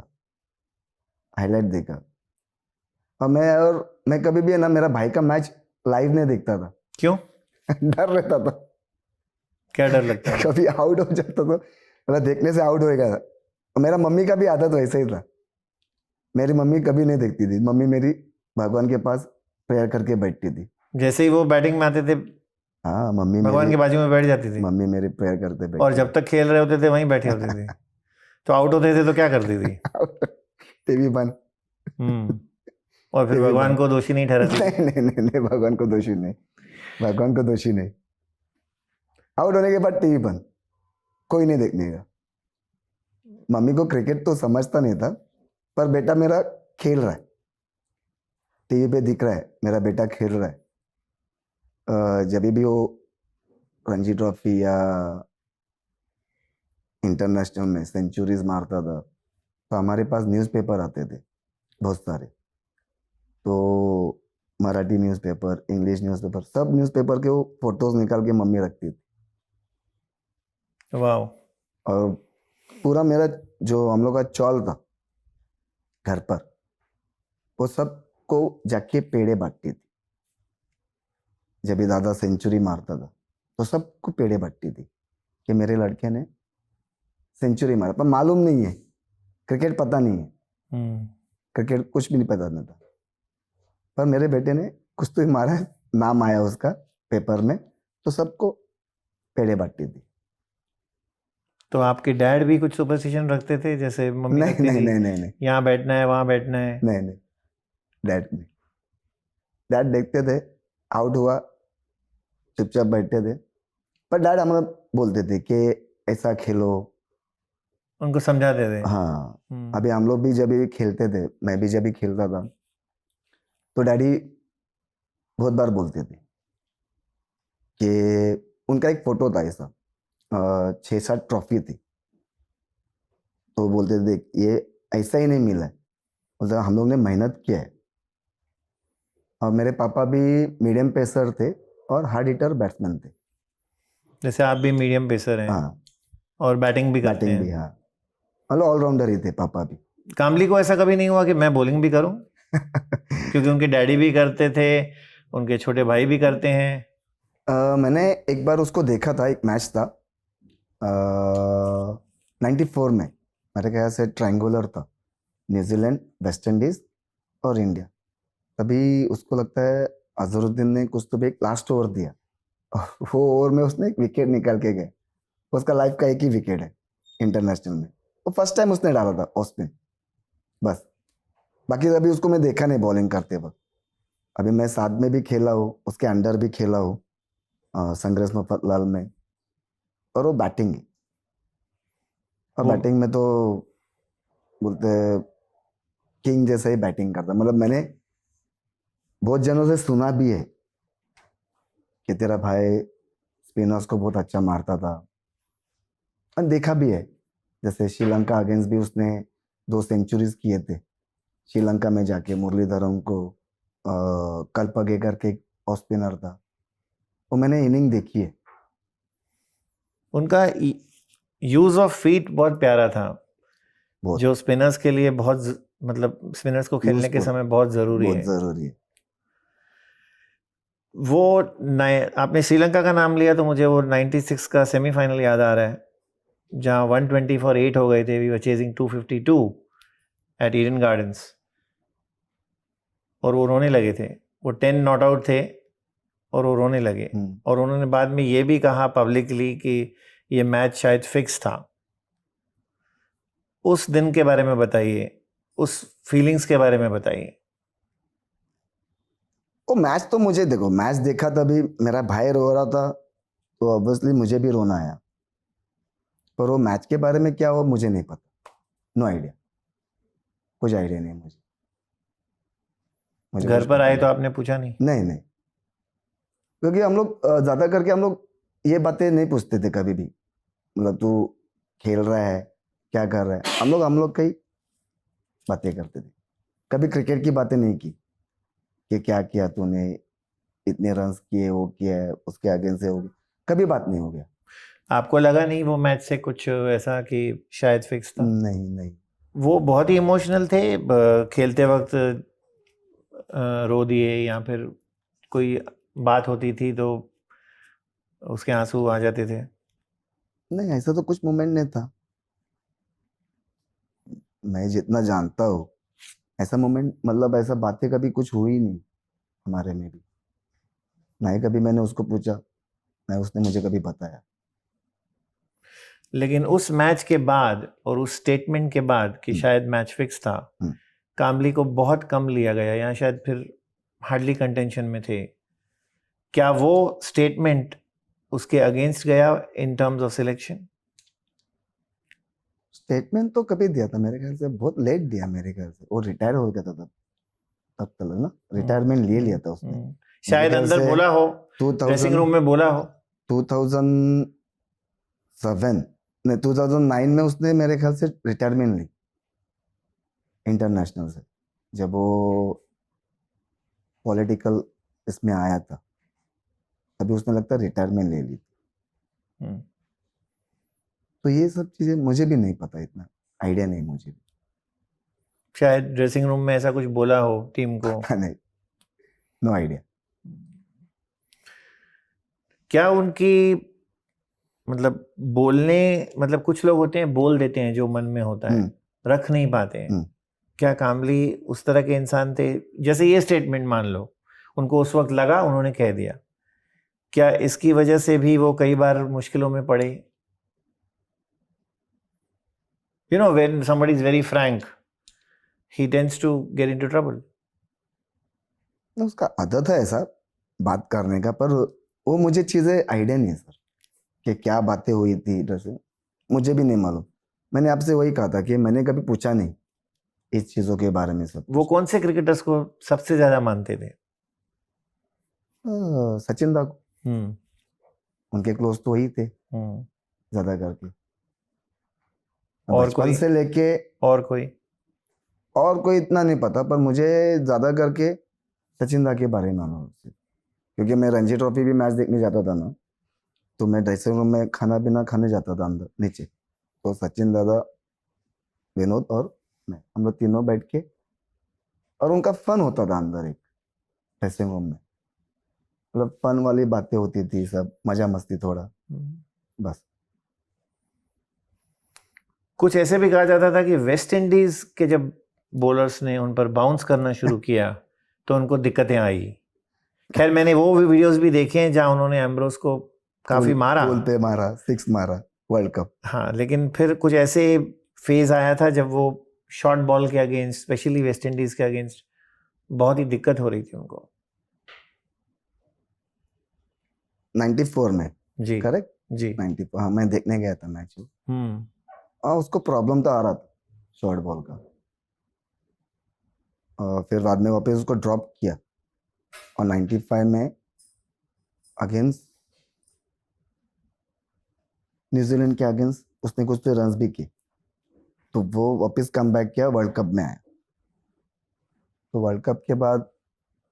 और मैं कभी भी है ना मेरा भाई का मैच लाइव नहीं देखता था। क्यों? डर रहता था। क्या डर लगता है? कभी आउट हो जाता तो, मतलब देखने से आउट होएगा। और मेरा मम्मी का भी आदत वैसे ही था। मेरी मम्मी कभी नहीं देखती थी। मम्मी मेरी भगवान के पास प्रेयर करके बैठती थी। जैसे ही वो बैटिंग में आते थे, हाँ मम्मी भगवान मेरी, के बाजू में बैठ जाती थी, मम्मी मेरी प्रेयर करते और बैठती जब तक खेल रहे होते थे वहीं बैठे होते थे। तो आउट होते थे तो क्या करती थी? थी। टीवी बंद। हम्म। और फिर टीवी भगवान बंद। को दोषी नहीं ठहराती थी? नहीं नहीं नहीं नहीं, भगवान को दोषी नहीं, भगवान को दोषी नहीं। आउट होने के बाद टीवी बंद, कोई नहीं देखने का। मम्मी को क्रिकेट तो समझता नहीं था, पर बेटा मेरा खेल रहा है, टीवी पे दिख रहा है मेरा बेटा खेल रहा है। जब भी वो रणजी ट्रॉफी या इंटरनेशनल में सेंचुरीज मारता था, तो हमारे पास न्यूज़पेपर आते थे बहुत सारे। तो मराठी न्यूज़पेपर, इंग्लिश न्यूज़पेपर, सब न्यूज़पेपर के वो फोटोज निकाल के मम्मी रखती थी। वाह। और पूरा मेरा जो हम लोग का चौल था घर पर, वो सबको जाके पेड़े बांटती थी। जब भी दादा सेंचुरी मारता था तो सबको पेड़े बांटती थी कि मेरे लड़के ने सेंचुरी मारा। पर मालूम नहीं है, क्रिकेट पता नहीं है, हम्म। क्रिकेट कुछ भी नहीं पता नहीं था। पर मेरे बेटे ने कुछ तो ही मारा है, नाम आया उसका पेपर में, तो सबको पेड़े बांटती थी। तो आपके डैड भी कुछ सुपरस्टिशन रखते थे जैसे मम्मी नहीं रखती नहीं थी, नहीं नहीं नहीं यहाँ बैठना है वहाँ बैठना है? नहीं नहीं, डैड नहीं। डैड देखते थे, आउट हुआ चुपचाप बैठते थे। पर डैड हमें बोलते थे कि ऐसा खेलो। उनको समझाते थे? हाँ, हम्म। अभी हम लोग भी जब भी खेलते थे, मैं भी जब भी खेलता था, तो डैडी बहुत बार बोलते थे कि उनका एक फोटो था ऐसा, 6-7 ट्रॉफी थी, तो बोलते थे देख ये ऐसा ही नहीं मिला है, मतलब हम लोग ने मेहनत किया है, और मेरे पापा भी मीडियम पेसर थे और हार्ड हिटर बैट्समैन थे। जैसे आप भी मीडियम पेसर हैं हाँ, और बैटिंग भी करते बैटिंग भी, हैं। हाँ, मतलब ऑलराउंडर ही थे पापा भी। कामली को ऐसा कभी नहीं हुआ कि मैं बॉलिंग भी करूं? क्योंकि उनके डैडी भी करते थे, उनके छोटे भाई भी करते हैं। मैंने एक बार उसको देखा था, एक मैच था 94 में, मेरे ख्याल से ट्रायंगुलर था, न्यूजीलैंड, वेस्ट इंडीज और इंडिया। तभी उसको लगता है अजहरुद्दीन ने कुछ तो भी एक लास्ट ओवर दिया और वो ओवर में उसने एक विकेट निकाल के गए। उसका लाइफ का एक ही विकेट है इंटरनेशनल में, वो फर्स्ट टाइम उसने डाला था ऑफ स्पिन, बस। बाकी अभी उसको मैं देखा नहीं बॉलिंग करते वक्त। अभी मैं साथ में भी खेला हूँ, उसके अंडर भी खेला हूँ संग्रेस मफतलाल में, और वो बैटिंग, और वो बैटिंग में तो बोलते किंग जैसा ही बैटिंग करता। मतलब मैंने बहुत जनों से सुना भी है कि तेरा भाई स्पिनर्स को बहुत अच्छा मारता था, और देखा भी है। जैसे श्रीलंका अगेंस्ट भी उसने 2 सेंचुरीज किए थे श्रीलंका में जाके। मुरलीधरन को कल्पगे करके ऑफ स्पिनर था, वो मैंने इनिंग देखी है। उनका यूज ऑफ फीट बहुत प्यारा था, बहुत जो स्पिनर्स के लिए मतलब स्पिनर्स को खेलने के यूजफुल, समय बहुत जरूरी बहुत है। जरूरी है। वो नए आपने श्रीलंका का नाम लिया तो मुझे वो 96 का सेमीफाइनल याद आ रहा है, जहां 120 फॉर 8 हो गए थे। We were chasing 252 at Eden Gardens और वो रोने लगे थे। वो 10 नॉट आउट थे और वो रोने लगे। और उन्होंने बाद में ये भी कहा पब्लिकली कि ये मैच शायद फिक्स था। उस दिन के बारे में बताइए, उस फीलिंग्स के बारे में बताइए। वो मैच तो मुझे, देखो मैच देखा तभी मेरा भाई रो रहा था तो ऑब्वियसली मुझे भी रोना आया, पर वो मैच के बारे में क्या हुआ मुझे नहीं पता। नो आइडिया, कुछ आइडिया नहीं मुझे। मुझे घर कुछ पर पता आए तो नहीं। आपने पूछा नहीं? नहीं नहीं, क्योंकि हम लोग ज्यादा करके हम लोग ये बातें नहीं पूछते थे कभी भी। मतलब तू खेल रहा है, क्या कर रहा है, हम लोग कई बातें करते थे। कभी क्रिकेट की बातें नहीं की कि क्या किया तूने, इतने रन्स किए, वो किया है, उसके अगेंस्ट से हो गया, कभी बात नहीं हो गया। आपको लगा नहीं वो मैच से कुछ ऐसा कि शायद फिक्स था? नहीं नहीं। वो बहुत ही इमोशनल थे खेलते वक्त, रो दिए या फिर कोई बात होती थी तो उसके आंसू आ जाते थे? नहीं, ऐसा तो कुछ मोमेंट नहीं था, मैं जितना जानता हूँ ऐसा मोमेंट, मतलब ऐसा बातें कभी कुछ हुई नहीं हमारे में भी। ना ही कभी मैंने उसको पूछा, ना उसने मुझे कभी बताया। लेकिन उस मैच के बाद और उस स्टेटमेंट के बाद कि शायद मैच फिक्स था, कामली को बहुत कम लिया गया या शायद फिर हार्डली कंटेंशन में थे। क्या वो स्टेटमेंट उसके अगेंस्ट गया in terms of selection? Statement तो कभी दिया था मेरे ख्याल से, बहुत लेट दिया मेरे ख्याल से। वो रिटायर हो गया था तब तब तक ना, रिटायरमेंट ले लिया था उसने मेरे शायद ख्याल अंदर से। बोला हो, 2000 ड्रेसिंग रूम में बोला हो। 2007 नहीं 2009 में उसने मेरे ख्याल से रिटायरमेंट ली इंटरनेशनल से, जब वो पॉलिटिकल इसमें आया था, तभी उसने लगता है रिटायरमेंट ले ली। तो ये सब चीजें मुझे भी नहीं पता, इतना आइडिया नहीं मुझे भी। शायद ड्रेसिंग रूम में ऐसा कुछ बोला हो टीम को। पता नहीं, नो आइडिया। क्या उनकी मतलब बोलने, मतलब कुछ लोग होते हैं बोल देते हैं जो मन में होता है, रख नहीं पाते हैं। क्या कामली उस तरह के इंसान थे? जैसे ये स्टेटमेंट मान लो उनको उस वक्त लगा, उन्होंने कह दिया, क्या इसकी वजह से भी वो कई बार मुश्किलों में पड़े? You know, when somebody is very frank, he tends to get into trouble. उसका आदत है ऐसा बात करने का, पर वो मुझे चीजें आइडिया नहीं है सर कि क्या बातें हुई थी इधर से, मुझे भी नहीं मालूम। मैंने आपसे वही कहा था कि मैंने कभी पूछा नहीं इस चीजों के बारे में। सब वो कौन से क्रिकेटर्स को सबसे ज्यादा मानते थे? सचिन दा को, उनके क्लोज तो वही थे ज्यादा करके। और बचपन कोई? से लेके और कोई? और कोई इतना नहीं पता, पर मुझे ज्यादा करके सचिन दा के बारे में मालूम है उसे। क्योंकि मैं रणजी ट्रॉफी भी मैच देखने जाता था ना, तो मैं ड्रेसिंग रूम में खाना पीना खाने जाता था अंदर नीचे, तो सचिन दादा, विनोद और मैं, हम लोग तीनों बैठ के, और उनका फन होता था अंदर एक ड्रेसिंग रूम में, मतलब फन वाली बातें होती थी, सब मजा मस्ती थोड़ा, बस। कुछ ऐसे भी कहा जाता था कि वेस्ट इंडीज के जब बॉलर्स ने उन पर बाउंस करना शुरू किया तो उनको दिक्कतें आई। खैर मैंने वो भी वीडियोस भी देखे हैं जहां उन्होंने एम्ब्रोस को काफी मारा, पुल पे मारा, 6 मारा वर्ल्ड कप। हाँ, लेकिन फिर कुछ ऐसे फेज आया था जब वो शॉर्ट बॉल के अगेंस्ट, स्पेशली वेस्ट इंडीज के अगेंस्ट बहुत ही दिक्कत हो रही थी उनको। 94 में, जी करेक्ट, जी। 94, हाँ मैं देखने गया था मैच। हाँ उसको प्रॉब्लम तो आ रहा था शॉर्ट बॉल का, और फिर बाद में वापस उसको ड्रॉप किया, और 95 में अगेंस्ट न्यूजीलैंड के अगेंस्ट उसने कुछ तो रन्स भी किए, तो वो वापस कम बैक किया, वर्ल्ड कप में आया। तो वर्ल्ड कप के बाद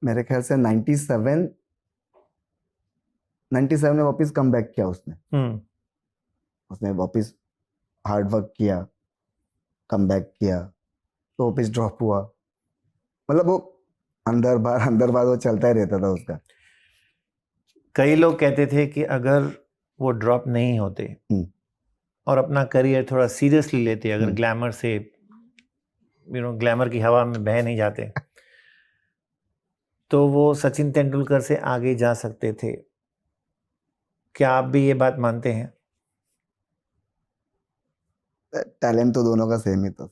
मेरे ख्याल से 97 में वापस कम बैक किया उसने। उसने वापस हार्ड वर्क किया, कम बैक किया, तो वापस ड्रॉप हुआ, मतलब वो अंदर बाहर वो चलता ही रहता था उसका। कई लोग कहते थे कि अगर वो ड्रॉप नहीं होते और अपना करियर थोड़ा सीरियसली लेते, अगर ग्लैमर से ग्लैमर की हवा में बह नहीं जाते, तो वो सचिन तेंदुलकर से आगे जा सकते थे। क्या आप भी ये बात मानते हैं? टैलेंट तो दोनों का सेम ही था,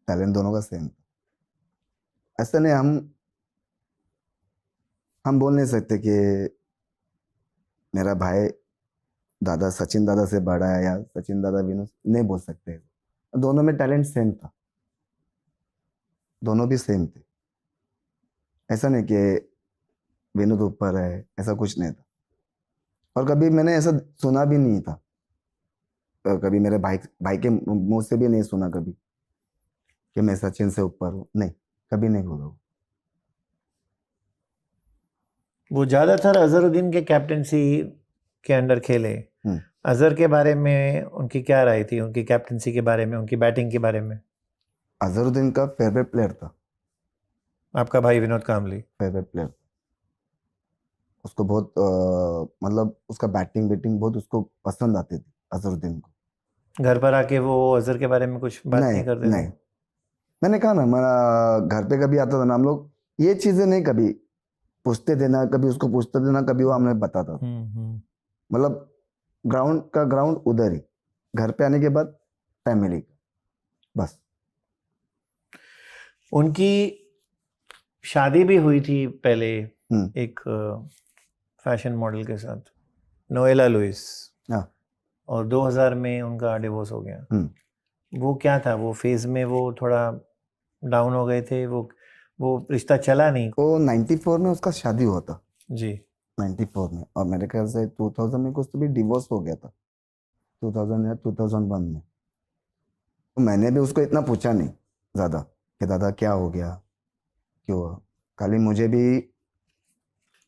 टैलेंट दोनों का सेम था। ऐसा नहीं, हम बोल नहीं सकते कि मेरा भाई दादा सचिन दादा से बड़ा है या सचिन दादा विनोद, नहीं बोल सकते। दोनों में टैलेंट सेम था, दोनों भी सेम थे। ऐसा नहीं कि विनोद ऊपर है, ऐसा कुछ नहीं था, और कभी मैंने ऐसा सुना भी नहीं था, कभी मेरे भाई के मुंह से भी नहीं सुना कभी कि मैं सचिन से ऊपर हूँ, नहीं, कभी नहीं बोला। वो ज्यादातर अजहरुद्दीन के कैप्टनसी के अंडर खेले। अजहर के बारे में उनकी क्या राय थी, उनकी कैप्टनसी के बारे में, उनकी बैटिंग के बारे में? अजहरुद्दीन का फेवरेट प्लेयर था, आपका भाई विनोद कामली फेवरेट प्लेयर। उसको बहुत मतलब उसका बैटिंग बहुत उसको पसंद आती थी अजहरुद्दीन को। घर पर आके वो अजहर के बारे में कुछ बात नहीं करते नहीं, थे? मैंने कहा ना, मेरा घर पे कभी आता था ना, हम लोग ये चीजें नहीं कभी पूछते थे ना, कभी उसको पूछते थे ना, कभी वो हमें बताता था। मतलब ग्राउंड उधर ही, घर पे आने के बाद फैमिली, बस। उनकी शादी भी हुई थी पहले एक फैशन मॉडल के साथ, नोएला लुइस, और 2000 में उनका डिवोर्स हो गया। वो क्या था, वो फेज में वो थोड़ा डाउन हो गए थे, वो रिश्ता चला नहीं? वो 94 में उसका शादी हुआ था जी, 94 में, और मेरे ख्याल से 2000 में कुछ तो भी डिवोर्स हो गया था, 2000 या 2001 में। तो मैंने भी उसको इतना पूछा नहीं ज़्यादा कि दादा क्या हो गया, क्यों हुआ। खाली मुझे भी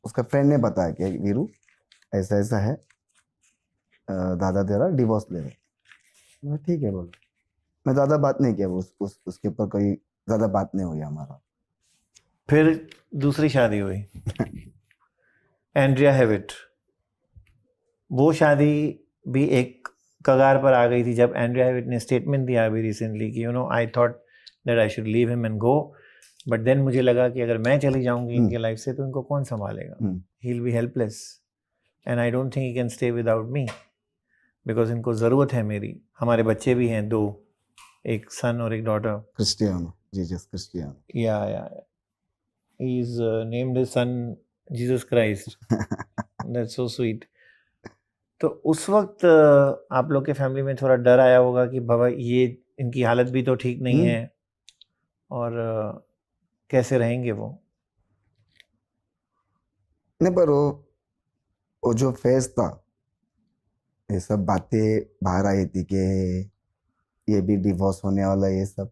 उसका फ्रेंड ने बताया कि वीरू ऐसा ऐसा है, दादा तेरा डिवोर्स ले रहे। मैं ठीक है बोला, मैं ज़्यादा बात नहीं किया, उसके ऊपर कोई ज़्यादा बात नहीं हुई हमारा। फिर दूसरी शादी हुई एंड्रिया हेविट। वो शादी भी एक कगार पर आ गई थी जब एंड्रिया हेविट ने स्टेटमेंट दिया अभी रिसेंटली कि I thought that I should leave him and go, but then मुझे लगा कि अगर मैं चली जाऊंगी इनके लाइफ से तो इनको कौन संभालेगा, he will be helpless and I don't think he can stay without me, because इनको ज़रूरत है मेरी। हमारे बच्चे भी हैं 2, एक सन और एक डॉटर। क्रिस्टियानो, जीसस क्रिस्टियानो, या he is named his son Jesus Christ. That's so sweet. तो उस वक्त आप लोग के फैमिली में थोड़ा डर आया होगा कि बाबा ये इनकी हालत भी तो ठीक नहीं है, और कैसे रहेंगे वो? नहीं, पर वो जो फेस था, ये सब बातें बाहर आई थी कि ये भी डिवोर्स होने वाला है, ये सब,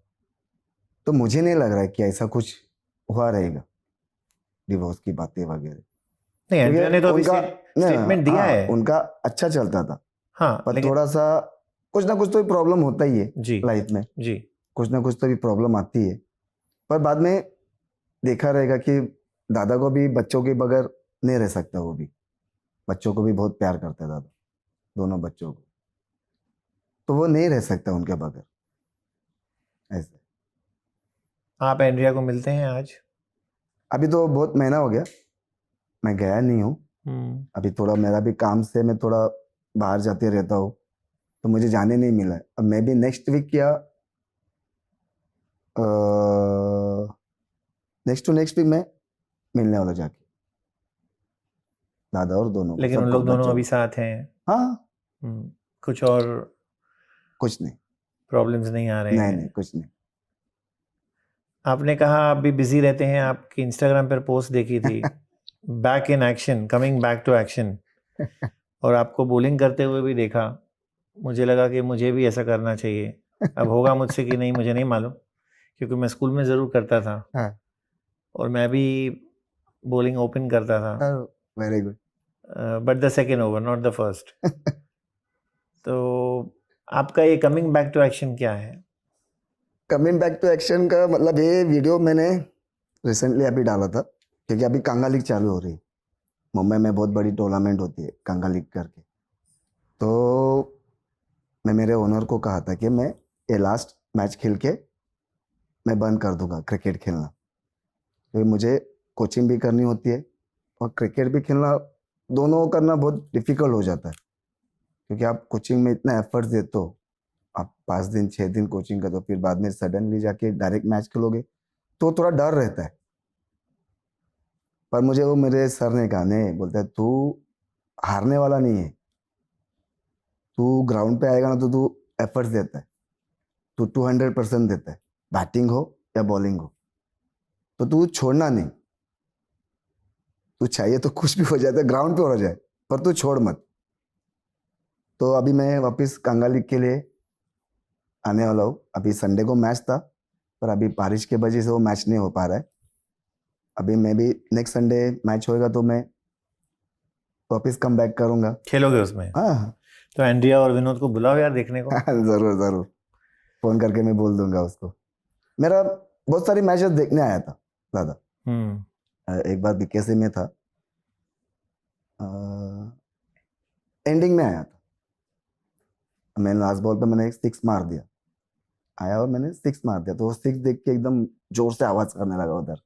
तो मुझे नहीं लग रहा है कि ऐसा कुछ हुआ रहेगा डिवोर्स की बातें वगैरह। नहीं, एंड्रिया ने तो अभी उनका स्टेटमेंट दिया हाँ, है। उनका अच्छा चलता था, हाँ, पर लेकिन थोड़ा सा कुछ ना कुछ तो प्रॉब्लम होता ही है जी लाइफ में, जी, कुछ ना कुछ तो भी प्रॉब्लम आती है। पर बाद में देखा रहेगा कि दादा को भी बच्चों के बगैर नहीं रह सकता, वो भी बच्चों को भी बहुत प्यार करता है दादा, दोनों बच्चों को, तो वो नहीं रह सकता उनके बगैर ऐसे। आप एंड्रिया को मिलते हैं आज? अभी तो बहुत महीना हो गया, मैं गया नहीं हूँ। अभी थोड़ा मेरा भी काम से मैं थोड़ा बाहर जाते रहता हूँ, तो मुझे जाने नहीं मिला है। अब मैं भी नेक्स्ट वीक या नेक्स्ट टू नेक्स्ट वीक में मिलने वाला जाके दादा और दोनों को, लेकिन उन सबको, लोग दोनों बच्चों अभी को। साथ हैं? हाँ, कुछ और कुछ नहीं, प्रॉब्लम्स नहीं आ रहे नहीं हैं? नहीं, कुछ नहीं। आपने कहा आप भी बिजी रहते हैं, आपकी इंस्टाग्राम पर पोस्ट देखी थी, back in action, coming back to action, और आपको बॉलिंग करते हुए भी देखा। मुझे लगा कि मुझे भी ऐसा करना चाहिए। अब होगा मुझसे कि नहीं मुझे नहीं मालूम, क्योंकि मैं स्कूल में ज़रूर करता था। हाँ, और मैं भी बॉलिंग ओपन करता था, very good. But the second over, not the first. तो आपका ये कमिंग बैक टू एक्शन क्या है? कमिंग बैक टू एक्शन का मतलब ये वीडियो मैंने रिसेंटली अभी डाला था, क्योंकि अभी कांगा लीग चालू हो रही है मुंबई में, बहुत बड़ी टूर्नामेंट होती है कांगा लीग करके। तो मैं मेरे ओनर को कहा था कि मैं ये लास्ट मैच खेल के मैं बंद कर दूंगा क्रिकेट खेलना, क्योंकि मुझे कोचिंग भी करनी होती है और क्रिकेट भी खेलना, दोनों करना बहुत डिफिकल्ट हो जाता है, क्योंकि आप कोचिंग में इतना एफर्ट्स देते हो, आप 5 दिन 6 दिन कोचिंग करते हो, फिर बाद में सडनली जाके डायरेक्ट मैच खेलोगे तो थोड़ा डर रहता है। पर मुझे वो मेरे सर ने कहा, नहीं, बोलता है तू हारने वाला नहीं है, तू ग्राउंड पे आएगा ना तो तू एफर्ट्स देता है, तू 200% देता है, बैटिंग हो या बॉलिंग हो, तो तू छोड़ना नहीं, तू चाहिए तो कुछ भी हो जाता है, ग्राउंड पे हो जाए, पर तू छोड़ मत। तो अभी मैं वापस कांगा लीग के लिए आने वाला हूँ। अभी संडे को मैच था, पर अभी बारिश के वजह से वो मैच नहीं हो पा रहा है। अभी मैं भी नेक्स्ट संडे मैच होएगा तो मैं वापस कम बैक करूंगा। खेलोगे उसमें? हाँ, तो एंड्रिया और विनोद को बुलाओ यार देखने को। जरूर जरूर, फोन करके मैं बोल दूंगा उसको। मेरा बहुत सारी मैचेस देखने आया था दादा। एक बार बीकेसी में था, एंडिंग में आया था, मैंने लास्ट बॉल पे मैंने एक 6 मार दिया, आया और मैंने 6 मार दिया, तो वो 6 देख के एकदम जोर से आवाज करने लगा, उधर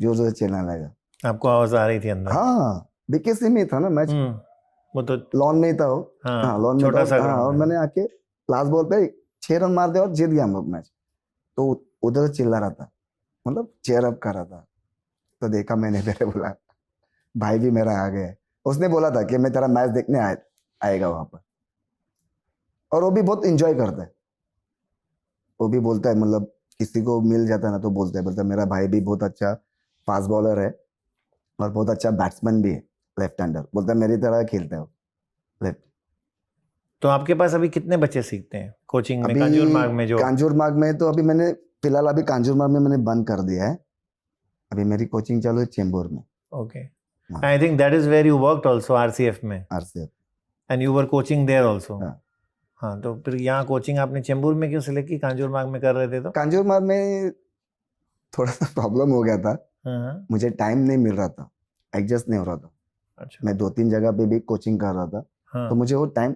जोर जोर से चिल्लाने लगा। आपको आवाज आ रही थी अंदर? हाँ, बीकेसी में था ना मैच, वो तो लॉन में ही था वो। हाँ, लॉन में छोटा था। सा हाँ, और ग्राउंड है। मैंने आके लास्ट बॉल पे 6 रन मार दिया और जीत गया हम लोग मैच। तो उधर से चिल्ला रहा था, मतलब चेयर अप कर रहा था, तो देखा मैंने, मेरे बोला भाई भी मेरा आ गया है। उसने बोला था कि मैं तेरा मैच देखने आएगा वहां पर, और वो भी बहुत इंजॉय करता है। वो भी बोलता है, मतलब किसी को मिल जाता है ना तो बोलता है, बोलता है मेरा भाई भी बहुत अच्छा फास्ट बॉलर है और बहुत अच्छा बैट्समैन भी है, लेफ्ट हैंडर, बोलता है मेरी तरह खेलता है वो लेफ्ट। तो आपके पास अभी कितने बच्चे सीखते हैं कोचिंग में, अभी कांजूरमार्ग में? जो कांजूरमार्ग में तो अभी मैंने फिलहाल अभी कांजूरमार्ग में मैंने बंद कर दिया है। अभी मेरी कोचिंग चालू है चेंबूर में। Okay, I think that is where you worked also, RCF में, RCF. And you were coaching there also. हाँ, हाँ, तो फिर यहाँ कोचिंग आपने चेंबूर में क्यों सिलेक्ट की, कांजूरमार्ग में कर रहे थे तो? कांजूरमार्ग में थोड़ा सा प्रॉब्लम हो गया था, हाँ, मुझे टाइम नहीं मिल रहा था, एडजस्ट नहीं हो रहा था। अच्छा, मैं 2-3 जगह पे भी कोचिंग कर रहा था, हाँ, तो मुझे वो टाइम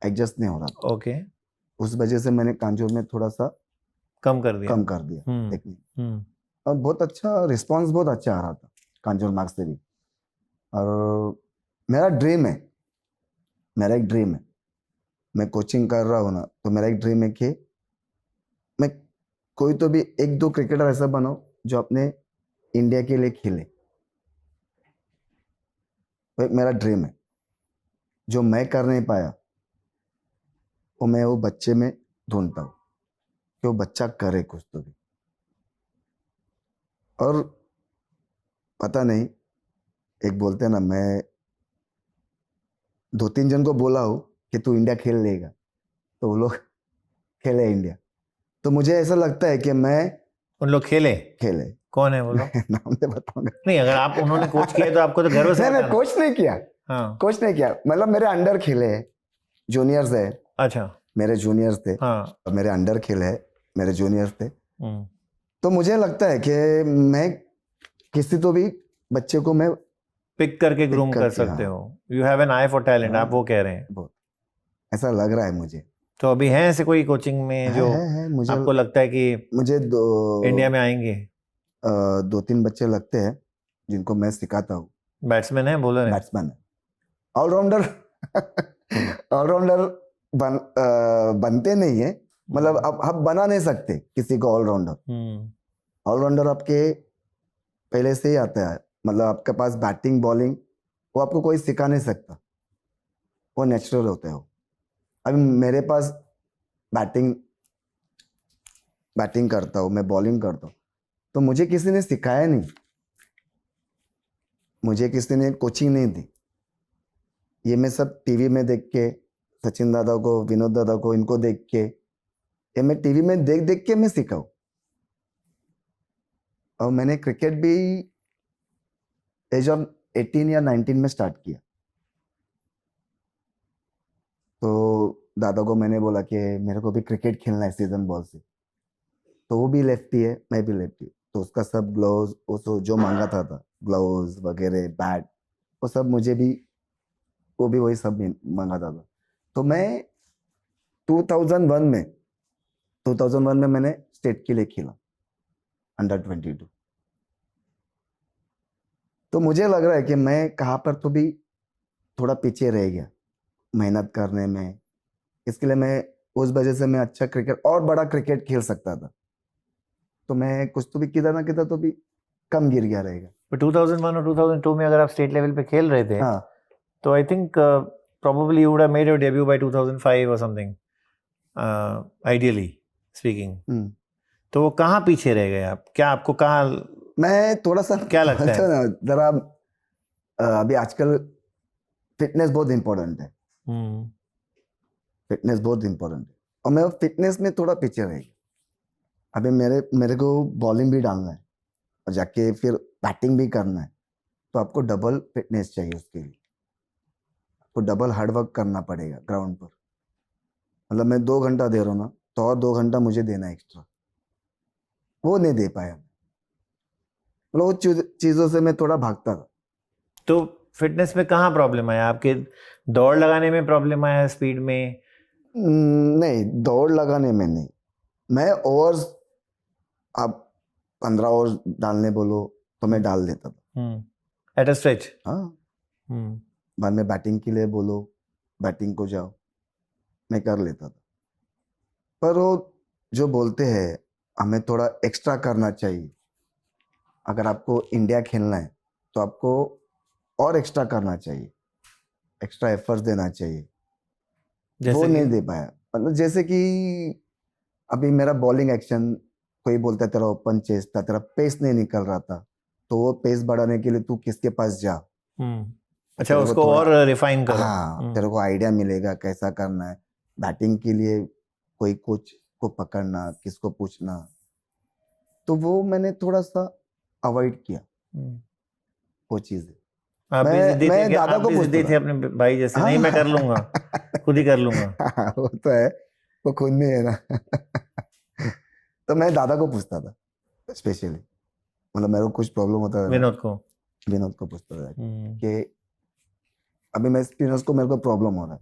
एडजस्ट नहीं हो रहा था। ओके, उस वजह से मैंने कांजूर में थोड़ा सा कम कर दिया। कम कर दिया टेक्निक। हम्म और बहुत अच्छा रिस्पांस, बहुत अच्छा आ रहा था कांजूर मार्ग से भी। और मेरा ड्रीम है, मेरा एक ड्रीम है, मैं कोचिंग कर रहा हूँ ना, तो मेरा एक ड्रीम है कि मैं कोई तो भी 1-2 क्रिकेटर ऐसा बनाऊं जो अपने इंडिया के लिए खेले। वो एक मेरा ड्रीम है, जो मैं कर नहीं पाया वो मैं वो बच्चे में ढूंढता हूँ कि वो बच्चा करे कुछ तो भी। और पता नहीं, एक बोलते हैं ना, मैं 2-3 जन को बोला हूँ कि तू इंडिया खेल लेगा, तो वो लोग खेले इंडिया, तो मुझे ऐसा लगता है कि मैं उन लोग खेले? खेले, कौन है बोलो? नाम नहीं बताऊंगा। नहीं, अगर आप उन्होंने कोच किया तो आपको तो गर्व से नहीं बताना। कोच नहीं किया, हाँ, कोच नहीं किया, मतलब मेरे अंडर खेले, जूनियर्स है, अच्छा, मेरे जूनियर्स थे, हाँ, मेरे अंडर खेले, मेरे जूनियर्स थे। हम्म, तो मुझे लगता है कि मैं किसी तो भी बच्चे को मैं पिक करके ग्रूम कर करके, सकते हाँ, हो। You have an I for talent, हाँ, आप वो कह रहे हैं। बहुत ऐसा लग रहा है मुझे। तो अभी हैं ऐसे कोई कोचिंग में जो है मुझे, आपको लगता है कि मुझे इंडिया में आएंगे? 2-3 बच्चे लगते हैं जिनको मैं सिखाता हूँ। बैट्समैन है, बॉलर है? बैट्समैन है, ऑलराउंडर। ऑलराउंडर बनते नहीं है, मतलब अब हम बना नहीं सकते किसी को ऑलराउंडर। ऑलराउंडर आपके पहले से ही आता है, मतलब आपके पास बैटिंग बॉलिंग वो आपको कोई सिखा नहीं सकता, वो नेचुरल होते हो। अभी मेरे पास बैटिंग बैटिंग करता हूँ, मैं बॉलिंग करता हूँ, तो मुझे किसी ने सिखाया नहीं, मुझे किसी ने कोचिंग नहीं दी। ये मैं सब टीवी में देख के, सचिन दादा को, विनोद दादा को, इनको देख के, ये मैं टीवी में देख देख के मैं सीखा हूँ। और मैंने क्रिकेट भी एज ऑफ 18 या 19 में स्टार्ट किया। तो दादा को मैंने बोला कि मेरे को भी क्रिकेट खेलना है सीजन बॉल से, तो वो भी लेफ्टी है, मैं भी लेफ्टी, तो उसका सब ग्लोव्स वो जो मांगा था ग्लोव्स वगैरह, बैट, वो सब मुझे भी, वो भी वही सब मंगाता था। तो मैं 2001 में 2001 में मैंने स्टेट के लिए खेला अंडर 22। तो मुझे लग रहा है कि मैं कहाँ पर तो भी थोड़ा पीछे रह गया मेहनत करने में। इसके लिए मैं, उस वजह से मैं अच्छा क्रिकेट और बड़ा क्रिकेट खेल सकता था, तो मैं कुछ तो भी किधर ना किधर तो भी कम गिर गया रहेगा। पर 2001 और 2002 में अगर आप स्टेट लेवल पे खेल रहे थे, हाँ, तो I think probably you would have made your debut by 2005 or something, ideally speaking. तो वो कहाँ पीछे रह गए आप? क्या आपको कहाँ, मैं थोड़ा सा क्या लगता है? ना जरा अभी आजकल फिटनेस बहुत इंपॉर्टेंट है, फिटनेस बहुत इंपॉर्टेंट है, और मैं फिटनेस में थोड़ा पीछे रह गया। अभी मेरे को बॉलिंग भी डालना है और जाके फिर बैटिंग भी करना है, तो आपको डबल फिटनेस चाहिए, उसके लिए आपको डबल हार्ड वर्क करना पड़ेगा ग्राउंड पर। मतलब मैं 2 घंटा दे रहा हूँ ना, तो और 2 घंटा मुझे देना एक्स्ट्रा, वो नहीं दे पाया। मतलब वो चीज़ों से मैं थोड़ा भागता था। तो फिटनेस में कहाँ प्रॉब्लम आया आपके? दौड़ लगाने में प्रॉब्लम आया, स्पीड में? नहीं, दौड़ लगाने में नहीं, मैं ओवर्स, आप 15 ओवर्स डालने बोलो तो मैं डाल देता था एट अ स्ट्रेच। हाँ, बाद में बैटिंग के लिए बोलो, बैटिंग को जाओ, मैं कर लेता था। पर वो जो बोलते हैं हमें थोड़ा एक्स्ट्रा करना चाहिए, अगर आपको इंडिया खेलना है तो आपको और एक्स्ट्रा करना चाहिए, एक्स्ट्रा एफर्ट्स देना चाहिए, वो नहीं दे पाया। मतलब जैसे कि अभी मेरा बॉलिंग एक्शन, कोई बोलता है तेरा ओपन चेस था, तेरा पेस नहीं निकल रहा था, तो वो पेस बढ़ाने के लिए तू किसके पास जा, अच्छा, उसको और रिफाइन करो। हाँ, तेरे को आइडिया मिलेगा कैसा करना है। बैटिंग के लिए कोई कोच को पकड़ना, किसको पूछना, तो वो मैंने थोड़ा सा अवॉइड किया वो चीजें। आप भी जिद्दी थे, दादा आप को भी जिद्दी थे अपने भाई जैसे? नहीं, मैं कर लूंगा, खुद ही कर लूंगा। हाँ, वो तो है, वो खुद नहीं है ना। तो मैं दादा को पूछता था स्पेशली, मतलब मेरे को कुछ प्रॉब्लम होता था, विनोद को पूछता था कि अभी मैं स्पिनर्स को, मेरे को प्रॉब्लम हो रहा है,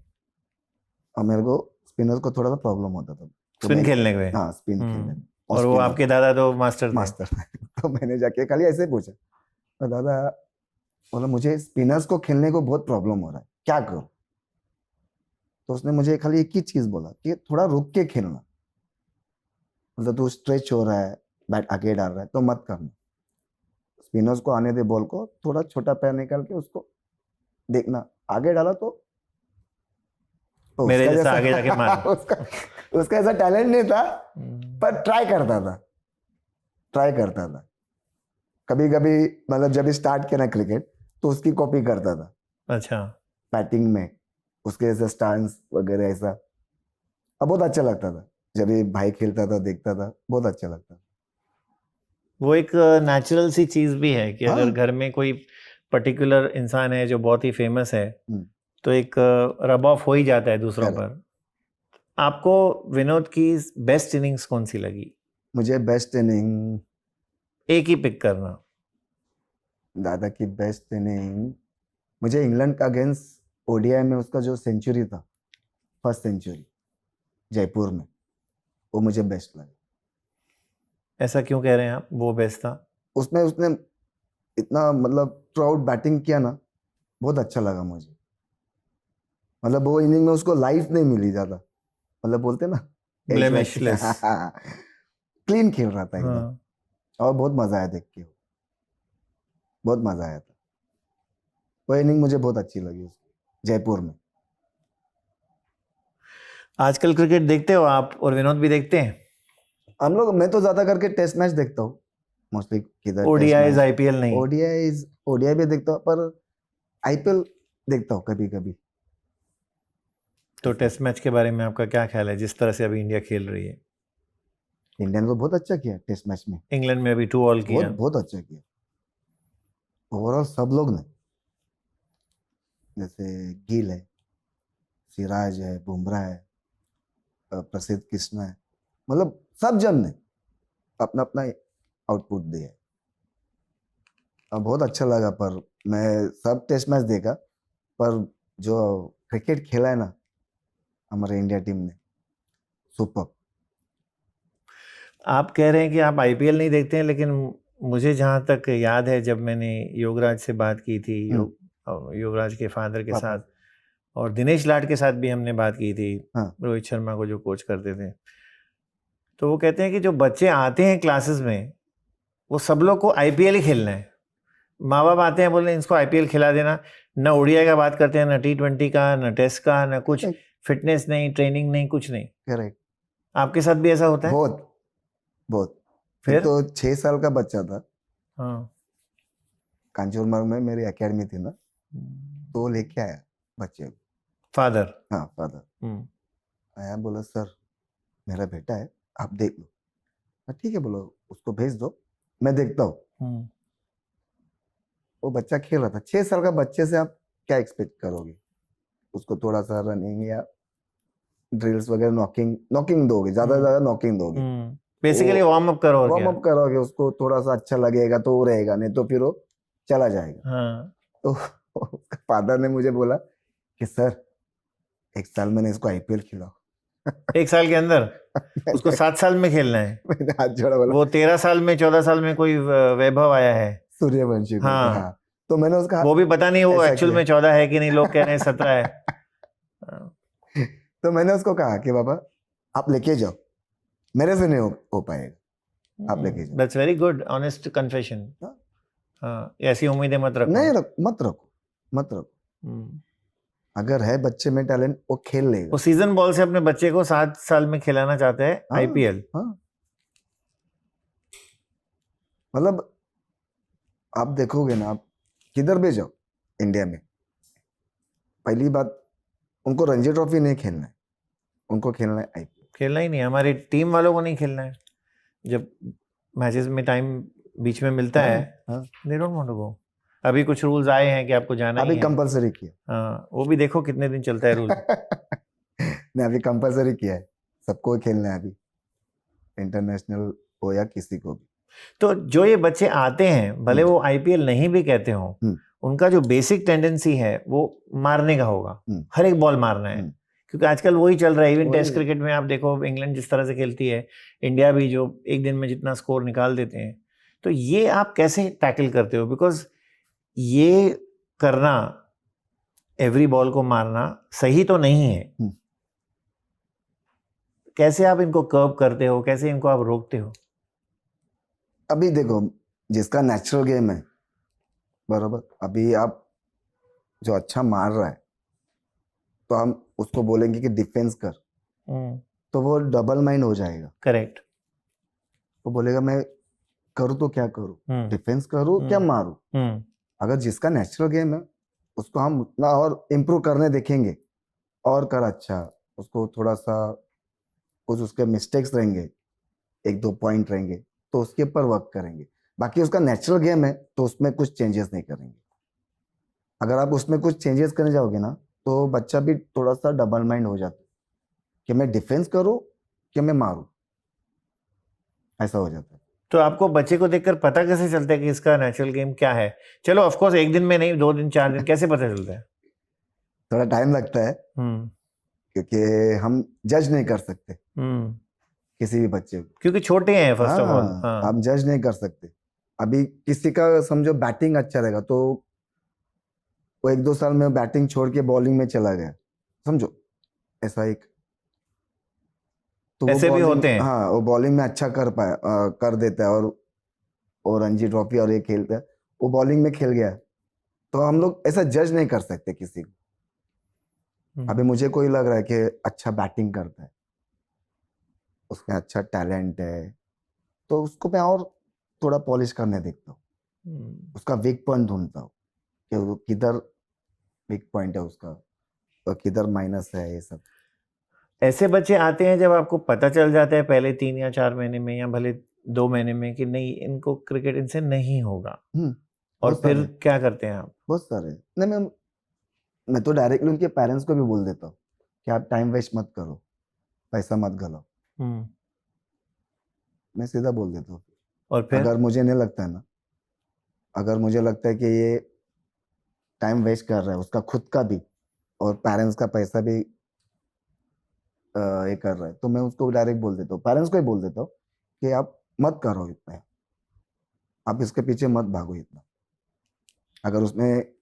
और मेरे को स्पिनर्स को थोड़ा सा प्रॉब्लम होता था, तो स्पिन खेलने में। हाँ, स्पिन खेलने में। और वो आपके दादा तो मास्टर थे। तो मैंने जाके खाली ऐसे पूछा, तो दादा बोला मुझे स्पिनर्स को खेलने को बहुत प्रॉब्लम हो रहा है, क्या करूं? तो उसने मुझे खाली एक ही चीज बोला कि थोड़ा रुक के खेलना, मतलब तू स्ट्रेच हो रहा है, बैट आगे डाल रहा है तो मत करना, स्पिनर्स को आने दे बॉल को, थोड़ा छोटा पैर निकाल के उसको देखना, आगे डाला तो मेरे जैसा आगे जाके मार। उसका ऐसा टैलेंट नहीं था, पर ट्राई करता था। कभी कभी मतलब जब स्टार्ट किया ना क्रिकेट, तो उसकी कॉपी करता था। अच्छा, बैटिंग में उसके ऐसा स्टांस वगैरह ऐसा, अब बहुत अच्छा लगता था। जब ये भाई खेलता था देखता था, बहुत अच्छा लगता था। वो एक नेचुरल सी चीज भी है कि अगर हाँ। घर में कोई पर्टिकुलर इंसान है जो बहुत ही फेमस है हम्म, तो एक रब ऑफ हो ही जाता है दूसरों Correct. पर। आपको विनोद की बेस्ट इनिंग्स कौन सी लगी? मुझे बेस्ट इनिंग, एक ही पिक करना। दादा की बेस्ट इनिंग, मुझे इंग्लैंड का अगेंस्ट ओडीआई में उसका जो सेंचुरी था, फर्स्ट सेंचुरी जयपुर में, वो मुझे बेस्ट लगा। ऐसा क्यों कह रहे हैं आप, वो बेस्ट था? उसमें उसने इतना मतलब थ्रू आउट बैटिंग किया ना, बहुत अच्छा लगा मुझे। मतलब वो इनिंग में उसको लाइफ नहीं मिली ज्यादा, मतलब बोलते ना ब्लेमिशलेस। क्लीन खेल रहा था एकदम। हाँ। और बहुत मजा आया देख के, बहुत मजा आया था। वो इनिंग मुझे बहुत अच्छी लगी उसकी, जयपुर में। आजकल क्रिकेट देखते हो आप, और विनोद भी देखते हैं? हम लोग, मैं तो ज्यादा करके टेस्ट मैच देखता हूँ मोस्टली। किधर ओडीआईज आईपीएल नहीं? ओडीआई भी देखता हूँ, पर आईपीएल देखता हूँ कभी कभी। तो टेस्ट मैच के बारे में आपका क्या ख्याल है, जिस तरह से अभी इंडिया खेल रही है? इंडिया ने तो बहुत अच्छा किया टेस्ट मैच में, इंग्लैंड में अभी 2-2 किया। बहुत बहुत अच्छा किया ओवरऑल सब लोग ने। जैसे गिल है, सिराज है, बुमराह है, प्रसिद्ध कृष्णा है, मतलब सब जन ने अपना अपना आउटपुट दिया है। अब बहुत अच्छा लगा। पर मैं सब टेस्ट मैच देखा, पर जो क्रिकेट खेला है ना हमारे इंडिया टीम ने, सुपर। आप कह रहे हैं कि आप आईपीएल नहीं देखते हैं, लेकिन मुझे जहाँ तक याद है, जब मैंने योगराज से बात की थी, योगराज के फादर के पापा। साथ, और दिनेश लाड के साथ भी हमने बात की थी, हाँ। रोहित शर्मा को जो कोच करते थे, तो वो कहते हैं कि जो बच्चे आते हैं क्लासेस में, वो सब लोग को आईपीएल ही खेलना है। माँ बाप आते हैं, बोल रहे हैं इसको आईपीएल खिला देना। न ओडीआई का बात करते हैं, न T20 का, न टेस्ट का, न कुछ। फिटनेस नहीं, ट्रेनिंग नहीं, कुछ नहीं। करेक्ट। आपके साथ भी ऐसा होता है? बहुत बहुत। एक फिर? तो 6 साल का बच्चा था, हाँ। कांचूरमार्ग में मेरी एकेडमी थी ना, तो वो लेके आया बच्चे को। फादर? हाँ, फादर आया, बोला सर मेरा बेटा है, आप देख लो। ठीक है, बोलो उसको भेज दो, मैं देखता हूँ। वो बच्चा खेल रहा था। 6 साल का बच्चे से आप क्या एक्सपेक्ट करोगे? उसको थोड़ा सा रनिंग या ड्रिल्स वगैरह, नॉकिंग नॉकिंग दोगे, ज्यादा से ज्यादा नॉकिंग दोगे। बेसिकली वार्म अप करो, और वार्म क्या? अप करोगे, उसको थोड़ा सा अच्छा लगेगा तो वो रहेगा, नहीं तो फिर वो चला जाएगा। हाँ। तो उसका फादर ने मुझे बोला कि सर 1 साल मैंने इसको आईपीएल खिलाओ। 1 साल के अंदर? उसको 7 साल में खेलना है? मैंने हाथ जोड़ा, बोला वो 13 साल में, 14 साल में कोई वैभव आया है। सूर्यवंशी को। हाँ। हाँ, तो मैंने उसका वो भी पता नहीं वो ऐसा एक्चुअल किया। में 14 है कि नहीं, लोग कह रहे हैं 17 है। तो मैंने उसको कहा कि बाबा आप लेके जाओ, मेरे से नहीं हो पाएगा, आप लेके जाओ। That's very good, honest confession. हाँ। हाँ, ऐसी उम्मीदें मत रखो। नहीं मत रखो, मत रखो। अगर है बच्चे में टैलेंट, वो खेल लेगा। वो सीजन बॉल से अपने बच्चे को 7 साल में खिलाना चाहते हैं हाँ, आईपीएल। हाँ। मतलब आप देखोगे ना, आप किधर भी जाओ इंडिया में, पहली बात उनको रणजी ट्रॉफी नहीं खेलना है, उनको खेलना है आईपीएल। खेलना ही नहीं, हमारी टीम वालों को नहीं खेलना है। जब मैचेस में टाइम बीच में मिलता है, they don't want to go. अभी कुछ रूल्स आए हैं कि आपको जाना ही अभी है। कंपलसरी किया। हाँ, वो भी देखो कितने दिन चलता है रूल। नहीं, अभी कंपलसरी किया है, सबको खेलना है अभी, इंटरनेशनल हो या किसी को भी। तो जो ये बच्चे आते हैं, भले वो आईपीएल नहीं भी कहते हो, उनका जो बेसिक टेंडेंसी है वो मारने का होगा, हर एक बॉल मारना है, क्योंकि आजकल वही चल रहा है। इवन टेस्ट क्रिकेट में आप देखो, इंग्लैंड जिस तरह से खेलती है, इंडिया भी जो एक दिन में जितना स्कोर निकाल देते हैं, तो ये आप कैसे टैकल करते हो? बिकॉज ये करना, एवरी बॉल को मारना सही तो नहीं है। कैसे आप इनको कर्व करते हो, कैसे इनको आप रोकते हो? अभी देखो, जिसका नेचुरल गेम है, बरोबर, अभी आप जो अच्छा मार रहा है, तो हम उसको बोलेंगे कि डिफेंस कर, तो वो डबल माइंड हो जाएगा। करेक्ट। वो बोलेगा मैं करूँ तो क्या करूँ, डिफेंस करूँ क्या मारूँ। अगर जिसका नेचुरल गेम है, उसको हम उतना और इम्प्रूव करने देखेंगे, और कर अच्छा, उसको थोड़ा सा कुछ उसके मिस्टेक्स रहेंगे, 1-2 पॉइंट रहेंगे, तो उसके ऊपर वर्क करेंगे। बाकी उसका नेचुरल गेम है तो उसमें कुछ चेंजेस नहीं करेंगे। अगर आप उसमें कुछ चेंजेस करने जाओगे ना तो बच्चा भी थोड़ा सा डबल माइंड हो जाता है कि मैं डिफेंस करूं कि मैं मारूं, ऐसा हो जाता है। तो आपको बच्चे को देखकर पता कैसे चलता है कि इसका नेचुरल गेम क्या है? चलो ऑफ कोर्स एक दिन में नहीं, 2 दिन 4 दिन, कैसे पता चलता है? थोड़ा टाइम लगता है क्योंकि हम जज नहीं कर सकते किसी भी बच्चे को। क्योंकि छोटे हैं फर्स्ट ऑफ ऑल। हाँ, आप जज नहीं कर सकते। अभी किसी का समझो बैटिंग अच्छा रहेगा तो वो 1-2 साल में बैटिंग छोड़ के बॉलिंग में चला गया, समझो ऐसा एक, तो वो ऐसे भी बॉलिंग, होते हैं। हाँ वो बॉलिंग में अच्छा कर देता है और रणजी ट्रॉफी और ये खेलता है, वो बॉलिंग में खेल गया। तो हम लोग ऐसा जज नहीं कर सकते किसी को। अभी मुझे कोई लग रहा है कि अच्छा बैटिंग करता है, उसमें अच्छा टैलेंट है, तो उसको मैं और थोड़ा पॉलिश करने देखता हूँ, उसका वीक पॉइंट ढूंढता हूँ कि वो किधर वीक पॉइंट है उसका और किधर माइनस है, ये सब। ऐसे बच्चे आते हैं जब आपको पता चल जाता है पहले 3 या 4 महीने में या भले 2 महीने में कि नहीं, इनको क्रिकेट इनसे नहीं होगा, और बहुत फिर सारे, क्या करते हैं आप? बहुत सारे। नहीं, मैं तो डायरेक्टली उनके पेरेंट्स को भी बोल देता हूँ कि आप टाइम वेस्ट मत करो, पैसा मत गलाओ। मैं सीधा बोल देता हूँ। और फिर अगर मुझे नहीं लगता है ना, अगर मुझे लगता है कि ये टाइम वेस्ट कर रहा है उसका खुद का भी और पेरेंट्स का पैसा भी ये कर रहा है, तो मैं उसको डायरेक्ट बोल देता हूँ, पेरेंट्स को ही बोल देता हूँ कि आप मत करो इतना, आप इसके पीछे मत भागो इतना। अगर उसमें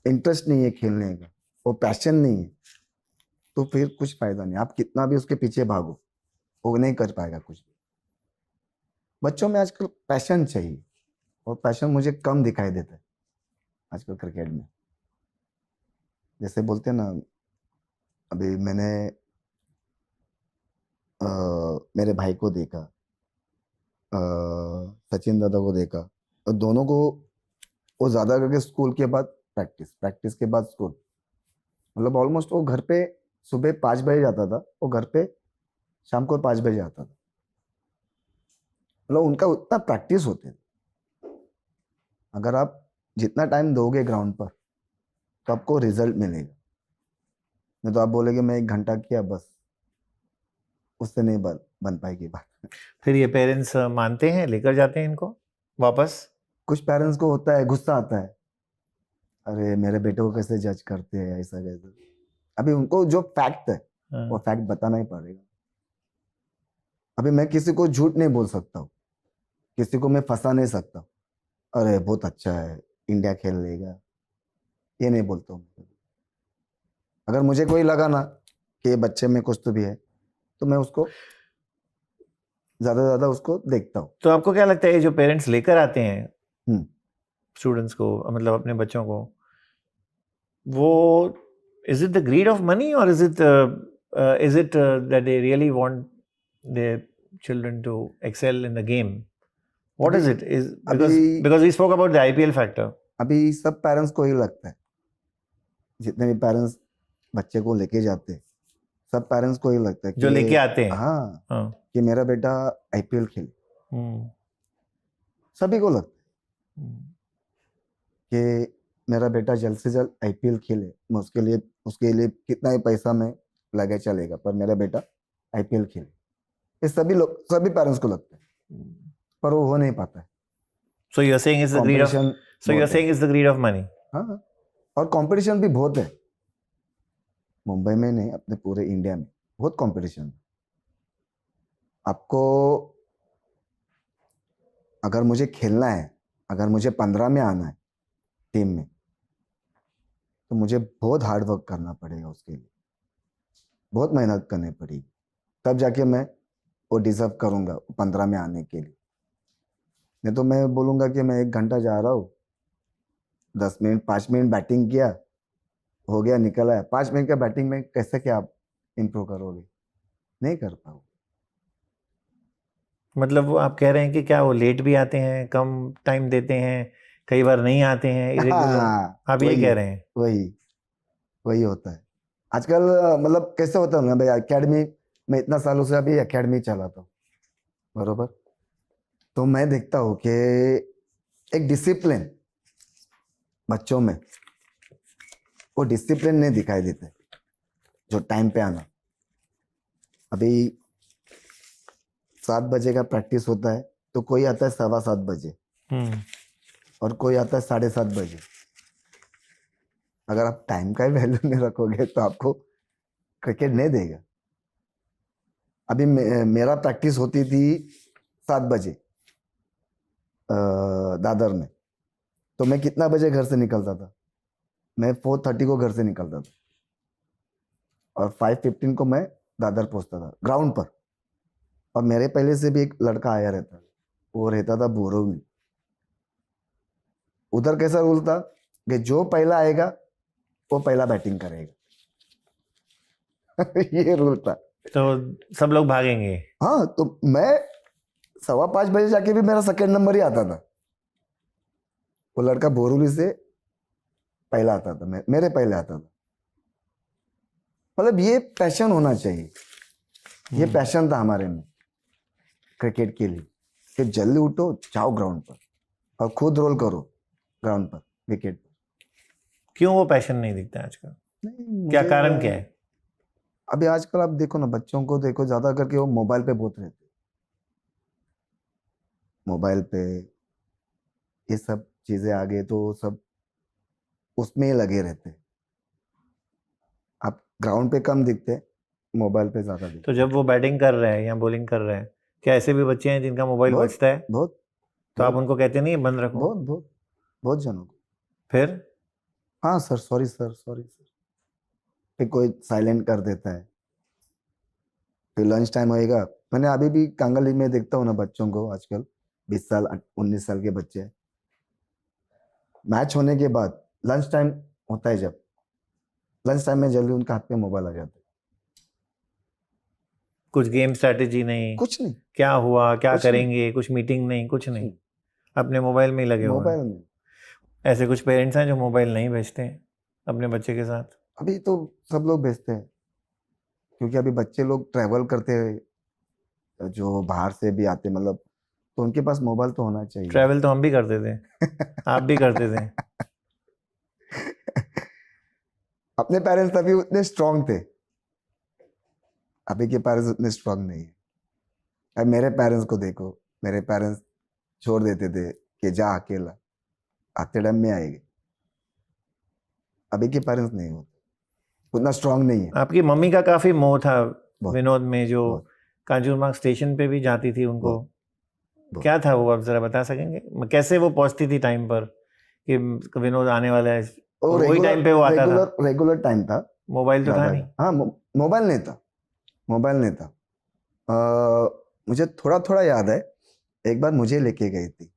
इंटरेस्ट नहीं है खेलने का, वो पैशन नहीं है, तो फिर कुछ फायदा नहीं, आप कितना भी उसके पीछे भागो वो नहीं कर पाएगा कुछ भी। बच्चों में आजकल पैशन चाहिए और पैशन मुझे कम दिखाई देता है आजकल क्रिकेट में। जैसे बोलते हैं ना, अभी मैंने मेरे भाई को देखा, सचिन दादा को देखा, और दोनों को वो ज्यादा करके स्कूल के बाद प्रैक्टिस, प्रैक्टिस के बाद स्कूल, मतलब ऑलमोस्ट वो घर पे सुबह 5 बजे जाता था, वो घर पे शाम को 5 बजे आता था, मतलब उनका उतना प्रैक्टिस होते थे। अगर आप जितना टाइम दोगे ग्राउंड पर तो आपको रिजल्ट मिलेगा, नहीं तो आप बोलेगे मैं 1 घंटा किया बस, उससे नहीं बन पाएगी बात। फिर ये पेरेंट्स मानते हैं, लेकर जाते हैं इनको वापस? कुछ पेरेंट्स को होता है, गुस्सा आता है, अरे मेरे बेटे को कैसे जज करते हैं, ऐसा कैसे। अभी उनको जो फैक्ट है वो फैक्ट बताना ही पड़ेगा। अभी मैं किसी को झूठ नहीं बोल सकता हूँ, किसी को मैं फंसा नहीं सकता, अरे बहुत अच्छा है इंडिया खेल लेगा, ये नहीं बोलता हूँ। अगर मुझे कोई लगा ना कि ये बच्चे में कुछ तो भी है तो मैं उसको ज्यादा से ज्यादा उसको देखता हूँ। तो आपको क्या लगता है जो पेरेंट्स लेकर आते हैं हम्म स्टूडेंट्स को, मतलब अपने बच्चों को, वो is it the greed of money और is it that they really want their children to excel in the game? What अभी is it? Is अभी because we spoke about the IPL factor. अभी सब पेरेंट्स को ही लगता है, जितने भी पेरेंट्स बच्चे को लेके जाते हैं, सब पेरेंट्स को ही लगता है जो लेके कि आते हैं। हाँ, हाँ। कि मेरा बेटा आईपीएल खेले। सभी को लगता है कि मेरा बेटा जल्द से जल्द आईपीएल खेले, मैं उसके लिए कितना ही पैसा में लगे चलेगा, पर मेरा बेटा आईपीएल खेले। ये सभी पेरेंट्स को लगता है, पर वो हो नहीं पाता है। So you're saying it's the greed of competition so you're saying it's the greed of money. हाँ, और कंपटीशन भी बहुत है, मुंबई में नहीं, अपने पूरे इंडिया में बहुत कंपटीशन। आपको अगर मुझे खेलना है, अगर मुझे 15 में आना है टीम में, तो मुझे बहुत हार्ड वर्क करना पड़ेगा, उसके लिए बहुत मेहनत करनी पड़ेगी, तब जाके मैं वो डिजर्व करूंगा 15 में आने के लिए। नहीं तो मैं बोलूंगा कि मैं 1 घंटा जा रहा हूँ, 10 मिनट 5 मिनट बैटिंग किया, हो गया, निकल आया। 5 मिनट का बैटिंग में कैसे क्या आप इम्प्रूव करोगे, नहीं कर पाओ। मतलब वो आप कह रहे हैं कि क्या वो लेट भी आते हैं, कम टाइम देते हैं, कई बार नहीं आते हैं, इरेगुलर, आप ये कह रहे हैं? वही वही होता है आजकल। मतलब कैसे होता है ना भाई, एकेडमी में इतना सालों से अभी एकेडमी चलाता हूँ, बरोबर, तो मैं देखता हूँ कि एक डिसिप्लिन बच्चों में, वो डिसिप्लिन नहीं दिखाई देते, जो टाइम पे आना। अभी 7 बजे का प्रैक्टिस होता है तो कोई आता है 7:15 बजे और कोई आता है 7:30 बजे। अगर आप टाइम का ही वैल्यू नहीं रखोगे तो आपको क्रिकेट नहीं देगा। अभी मेरा प्रैक्टिस होती थी 7 बजे दादर में, तो मैं कितना बजे घर से निकलता था? मैं 4:30 को घर से निकलता था और 5:15 को मैं दादर पहुंचता था ग्राउंड पर। और मेरे पहले से भी एक लड़का आया रहता था, वो रहता था बोरोवली। उधर कैसा रूल था कि जो पहला आएगा वो पहला बैटिंग करेगा। ये रूल था। तो सब लोग भागेंगे। हाँ, तो मैं 5:15 जाके भी मेरा सेकंड नंबर ही आता था। वो लड़का बोरोवली से पहला आता था, मेरे पहले आता था। मतलब ये पैशन होना चाहिए। ये पैशन था हमारे में क्रिकेट के लिए कि जल्दी उठो, जाओ ग्राउंड पर और खुद रोल करो ग्राउंड पर, विकेट पर। क्यों वो पैशन नहीं दिखता आजकल? नहीं, क्या कारण क्या है? अभी आजकल आप देखो ना, बच्चों को देखो, ज्यादा करके वो मोबाइल पे बहुत रहते, मोबाइल पे ये सब चीजें आ गई तो सब उसमें ही लगे रहते। आप ग्राउंड पे कम दिखते, मोबाइल पे ज्यादा दिखते। तो जब वो बैटिंग कर रहे हैं या बॉलिंग कर रहे हैं, क्या ऐसे भी बच्चे हैं जिनका मोबाइल बहुत बजता है? बहुत तो आप बहुत उनको कहते नहीं है बंद रखो? बहुत बहुत बहुत जनों को। फिर हाँ sir, sorry sir, sorry sir. फिर कोई साइलेंट कर देता है। फिर लंच टाइम होएगा। मैंने अभी भी कांगली में देखता हूँ ना बच्चों को आजकल, 20 साल 19 साल के बच्चे, मैच होने के बाद लंच टाइम होता है, जब लंच टाइम में जल्दी उनके हाथ में मोबाइल आ जाता है। कुछ गेम स्ट्रैटेजी नहीं, कुछ नहीं, क्या हुआ, क्या कुछ नहीं, करेंगे, कुछ मीटिंग नहीं, कुछ नहीं, नहीं, अपने मोबाइल में ही लगे हुए हैं। मोबाइल में। ऐसे कुछ पेरेंट्स हैं जो मोबाइल नहीं भेजते हैं अपने बच्चे के साथ। अभी तो सब लोग भेजते हैं, क्योंकि अभी बच्चे लोग ट्रैवल करते हैं, जो बाहर से भी आते, मतलब तो उनके पास मोबाइल तो होना चाहिए। ट्रैवल तो हम भी करते थे, आप भी करते थे। अपने पेरेंट्स तभी उतने स्ट्रांग थे, अभी के पेरेंट्स उतने स्ट्रांग नहीं है। अब मेरे पेरेंट्स को देखो, मेरे पेरेंट्स छोड़ देते थे कि जा अकेला, आते टाइम में आएंगे। अभी के पेरेंट्स नहीं होते, उतना स्ट्रांग नहीं है। आपकी मम्मी का काफी मोह था बहुत विनोद में, जो बहुत कांजूरमार्ग स्टेशन पे भी जाती थी उनको। बहुत बहुत। क्या था वो, आप जरा बता सकेंगे? कैसे वो पहुंचती थी टाइम पर कि विनोद आने वाला है, वो और वही टाइम पे वो आता था? रेगुलर टाइम था। मोबाइल तो था दादा नहीं। का, हाँ, मोबाइल नहीं था, मोबाइल नहीं था। मुझे थोड़ा थोड़ा याद है, एक बार मुझे लेके गई थी,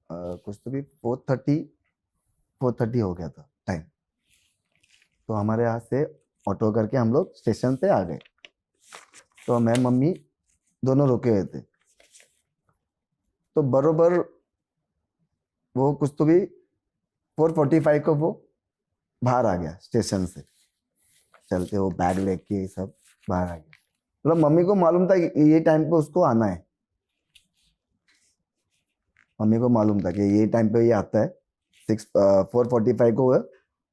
कुछ तो भी 4:30 हो गया था टाइम। तो हमारे यहाँ से ऑटो करके हम लोग स्टेशन पे आ गए। तो मैं मम्मी दोनों रुके हुए थे। तो बरोबर वो कुछ तो भी 4:45 को वो बाहर आ गया स्टेशन से, चलते वो बैग लेके सब बाहर आ गया। मतलब मम्मी को मालूम था कि ये टाइम पे उसको आना है, मम्मी को मालूम था कि ये टाइम पे ये आता है। 4:45 को वो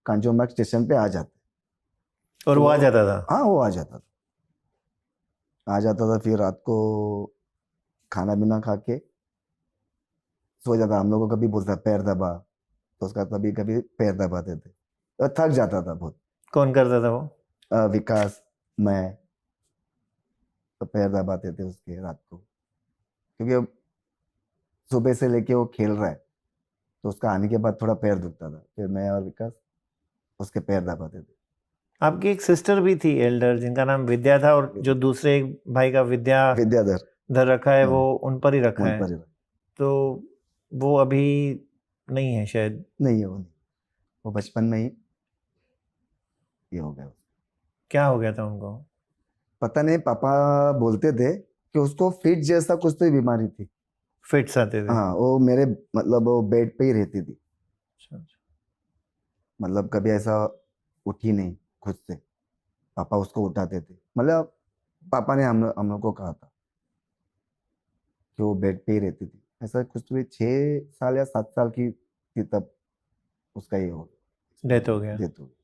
कांजूरमार्ग स्टेशन पे आ जाता है। और वो आ जाता था? हाँ, वो आ जाता था, आ जाता था। फिर रात को खाना पीना खा के सो जाता। हम लोग को कभी बोलता पैर दबा, तो उसका कभी कभी पैर दबाते थे, तो थक जाता था बहुत। कौन करता था वो? विकास, मैं, तो पैर दबाते थे उसके रात को, क्योंकि अब सुबह से लेके वो खेल रहा है, तो उसका आने के बाद थोड़ा पैर दुखता था। फिर मैं और विकास उसके पैर दबाते थे। आपकी एक सिस्टर भी थी एल्डर, जिनका नाम विद्या था, और जो दूसरे एक भाई का विद्याधर, धर रखा है, हाँ, वो उन पर ही रखा उन है। पर ही। तो वो अभी नहीं है शायद। नहीं है, वो नहीं, वो बचपन में ही ये हो गया। क्या हो गया था उनको? पता नहीं, पापा बोलते थे कि उसको फिट जैसा कुछ तो बीमारी थी। फिट्स आते थे? हाँ, वो मेरे मतलब वो बेड पे ही रहती थी, अच्छा, अच्छा। मतलब कभी ऐसा उठी नहीं खुद से, पापा उसको उठाते थे। मतलब पापा ने हम लोग को कहा था। कि वो बेड पे ही रहती थी। ऐसा कुछ भी 6 साल या 7 साल की थी तब उसका ये हो डेथ हो गया। डेथ हो गई।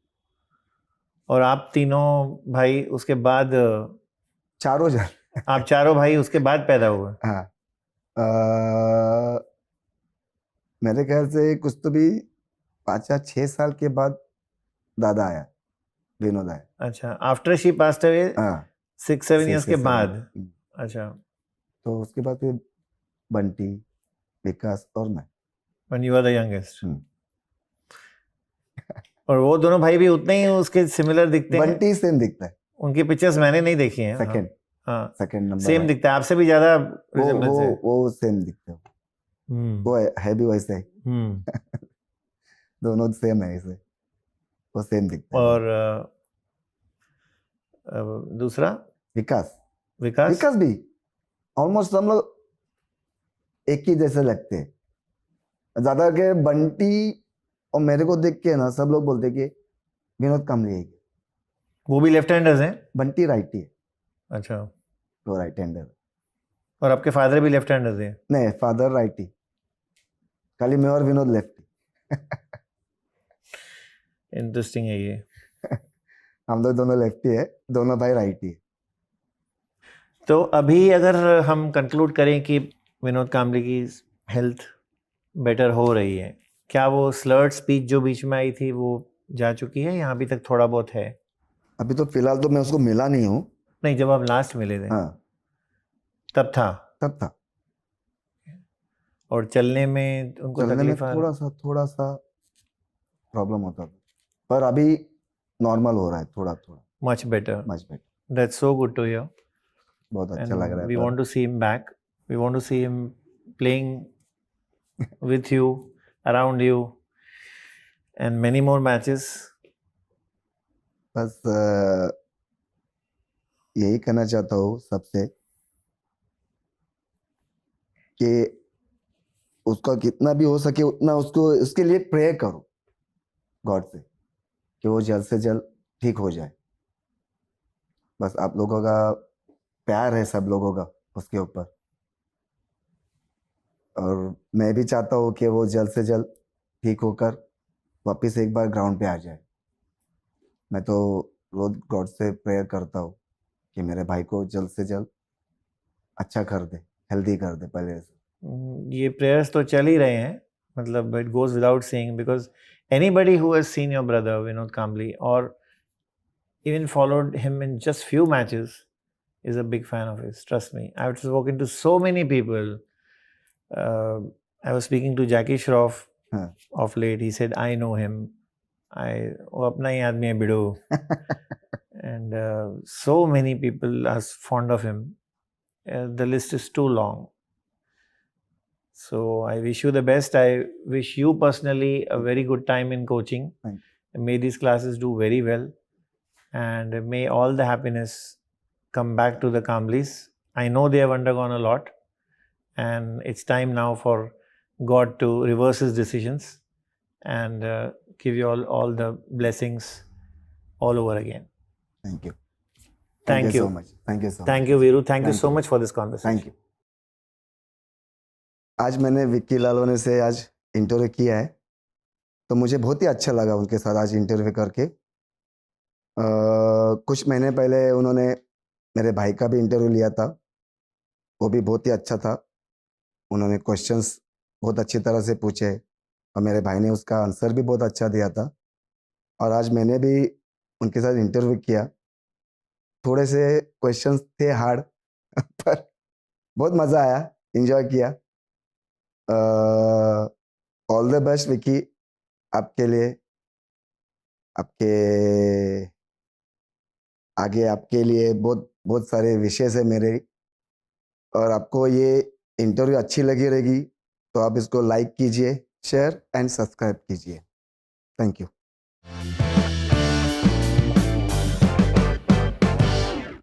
और आप तीनों भाई उसके बाद, चारों जन आप चारों भाई उसके बाद पैदा हुए? हाँ। मेरे ख्याल से कुछ तो भी 5 या 6 साल के बाद दादा आया, विनोद आया। अच्छा, आफ्टर शी पास्ट अवे हाँ 6-7 6 इयर्स से के 7। बाद। अच्छा, तो उसके बाद फिर बंटी, विकास और मैं। when you were the youngest। हम्म। और वो दोनों भाई भी उतने ही उसके सिमिलर दिखते हैं? बंटी सेम दिखता है। उनकी पिक्चर्स मैंने नहीं देखी हैं। सेकंड हाँ, सेकंड नंबर सेम है। दिखता है, आपसे भी ज्यादा वो रिजेम्बलेंस है। वो सेम दिखते हो। हम्म वो है भी वैसे ही। हम्म। दोनों सेम है ऐसे। वो सेम दिखता है। और दूसरा विकास विकास? विकास भी ऑलमोस्ट हम लोग एक ही जैसे लगते हैं। ज्यादा के बंटी और मेरे को देख के ना सब लोग बोलते हैं कि विनोद कामली है। वो भी लेफ्ट हैंडर्स हैं? बंटी राइटी है, अच्छा, तो राइट हैंडर। और आपके फादर भी लेफ्ट हैंडर्स हैं? नहीं, फादर राइटी, खाली मैं और विनोद लेफ्टी। इंटरेस्टिंग है ये। हम लोग दोनों लेफ्टी है, दोनों भाई राइटी है। तो अभी अगर हम कंक्लूड करें कि विनोद कामली की हेल्थ बेटर हो रही है, क्या वो स्लर्ड स्पीच जो बीच में आई थी वो जा चुकी है या अभी तक थोड़ा बहुत है? अभी तो फिलहाल तो मैं उसको मिला नहीं हूँ। नहीं, जब आप लास्ट मिले थे हाँ तब था? तब था। और चलने में उनको चलने में तकलीफ आ थोड़ा सा प्रॉब्लम होता था, पर अभी नॉर्मल हो रहा है थोड़ा थोड़ा। Much better? Much better. That's so good to hear. बहुत अच्छा And लग रहा है। we want to see him back. We want to see him playing with you, around you, and many more matches. बस यही कहना चाहता हूँ सबसे कि उसका कितना भी हो सके उतना उसको उसके लिए प्रे करो गॉड से कि वो जल्द से जल्द ठीक हो जाए। बस आप लोगों का प्यार है, सब लोगों का उसके ऊपर। और मैं भी चाहता हूँ कि वो जल्द से जल्द ठीक होकर वापस एक बार ग्राउंड पे आ जाए। मैं तो रोज गॉड से प्रेयर करता हूँ कि मेरे भाई को जल्द से जल्द अच्छा कर दे, हेल्दी कर दे पहले से। ये प्रेयर्स तो चल ही रहे हैं, मतलब it goes without saying, because anybody who has seen your brother Vinod Kambli or even followed him in just few matches is a big fan of his. Trust me, I've spoken to so many people. I was speaking to Jackie Shroff हाँ। of late. He said, I know him. वो अपना ही आदमी है BDO. And so many people are fond of him. The list is too long. So I wish you the best. I wish you personally a very good time in coaching. Thank May these classes do very well. And may all the happiness come back to the Kamblis. I know they have undergone a lot. And it's time now for God to reverse his decisions and give you all the blessings all over again. Thank you. Thank you so much. Thank you so much. Thank you, Viru. Thank you Thank so you. much for this conversation. Thank you. आज मैंने विक्की लालोने से आज interview किया है, तो मुझे बहुत ही अच्छा लगा उनके साथ आज इंटरव्यू करके। कुछ महीने पहले उन्होंने मेरे भाई का भी इंटरव्यू लिया था, वो भी बहुत ही अच्छा था। उन्होंने क्वेश्चंस बहुत अच्छी तरह से पूछे और मेरे भाई ने उसका आंसर भी बहुत अच्छा दिया था। और आज मैंने भी उनके साथ इंटरव्यू किया। थोड़े से क्वेश्चंस थे हार्ड पर बहुत मज़ा आया, एंजॉय किया। ऑल द बेस्ट विकी, आपके लिए, आपके आगे आपके लिए बहुत बहुत सारे विशेष है मेरे। और आपको ये इंटरव्यू अच्छी लगी रहेगी तो आप इसको लाइक कीजिए, शेयर एंड सब्सक्राइब कीजिए। Thank you.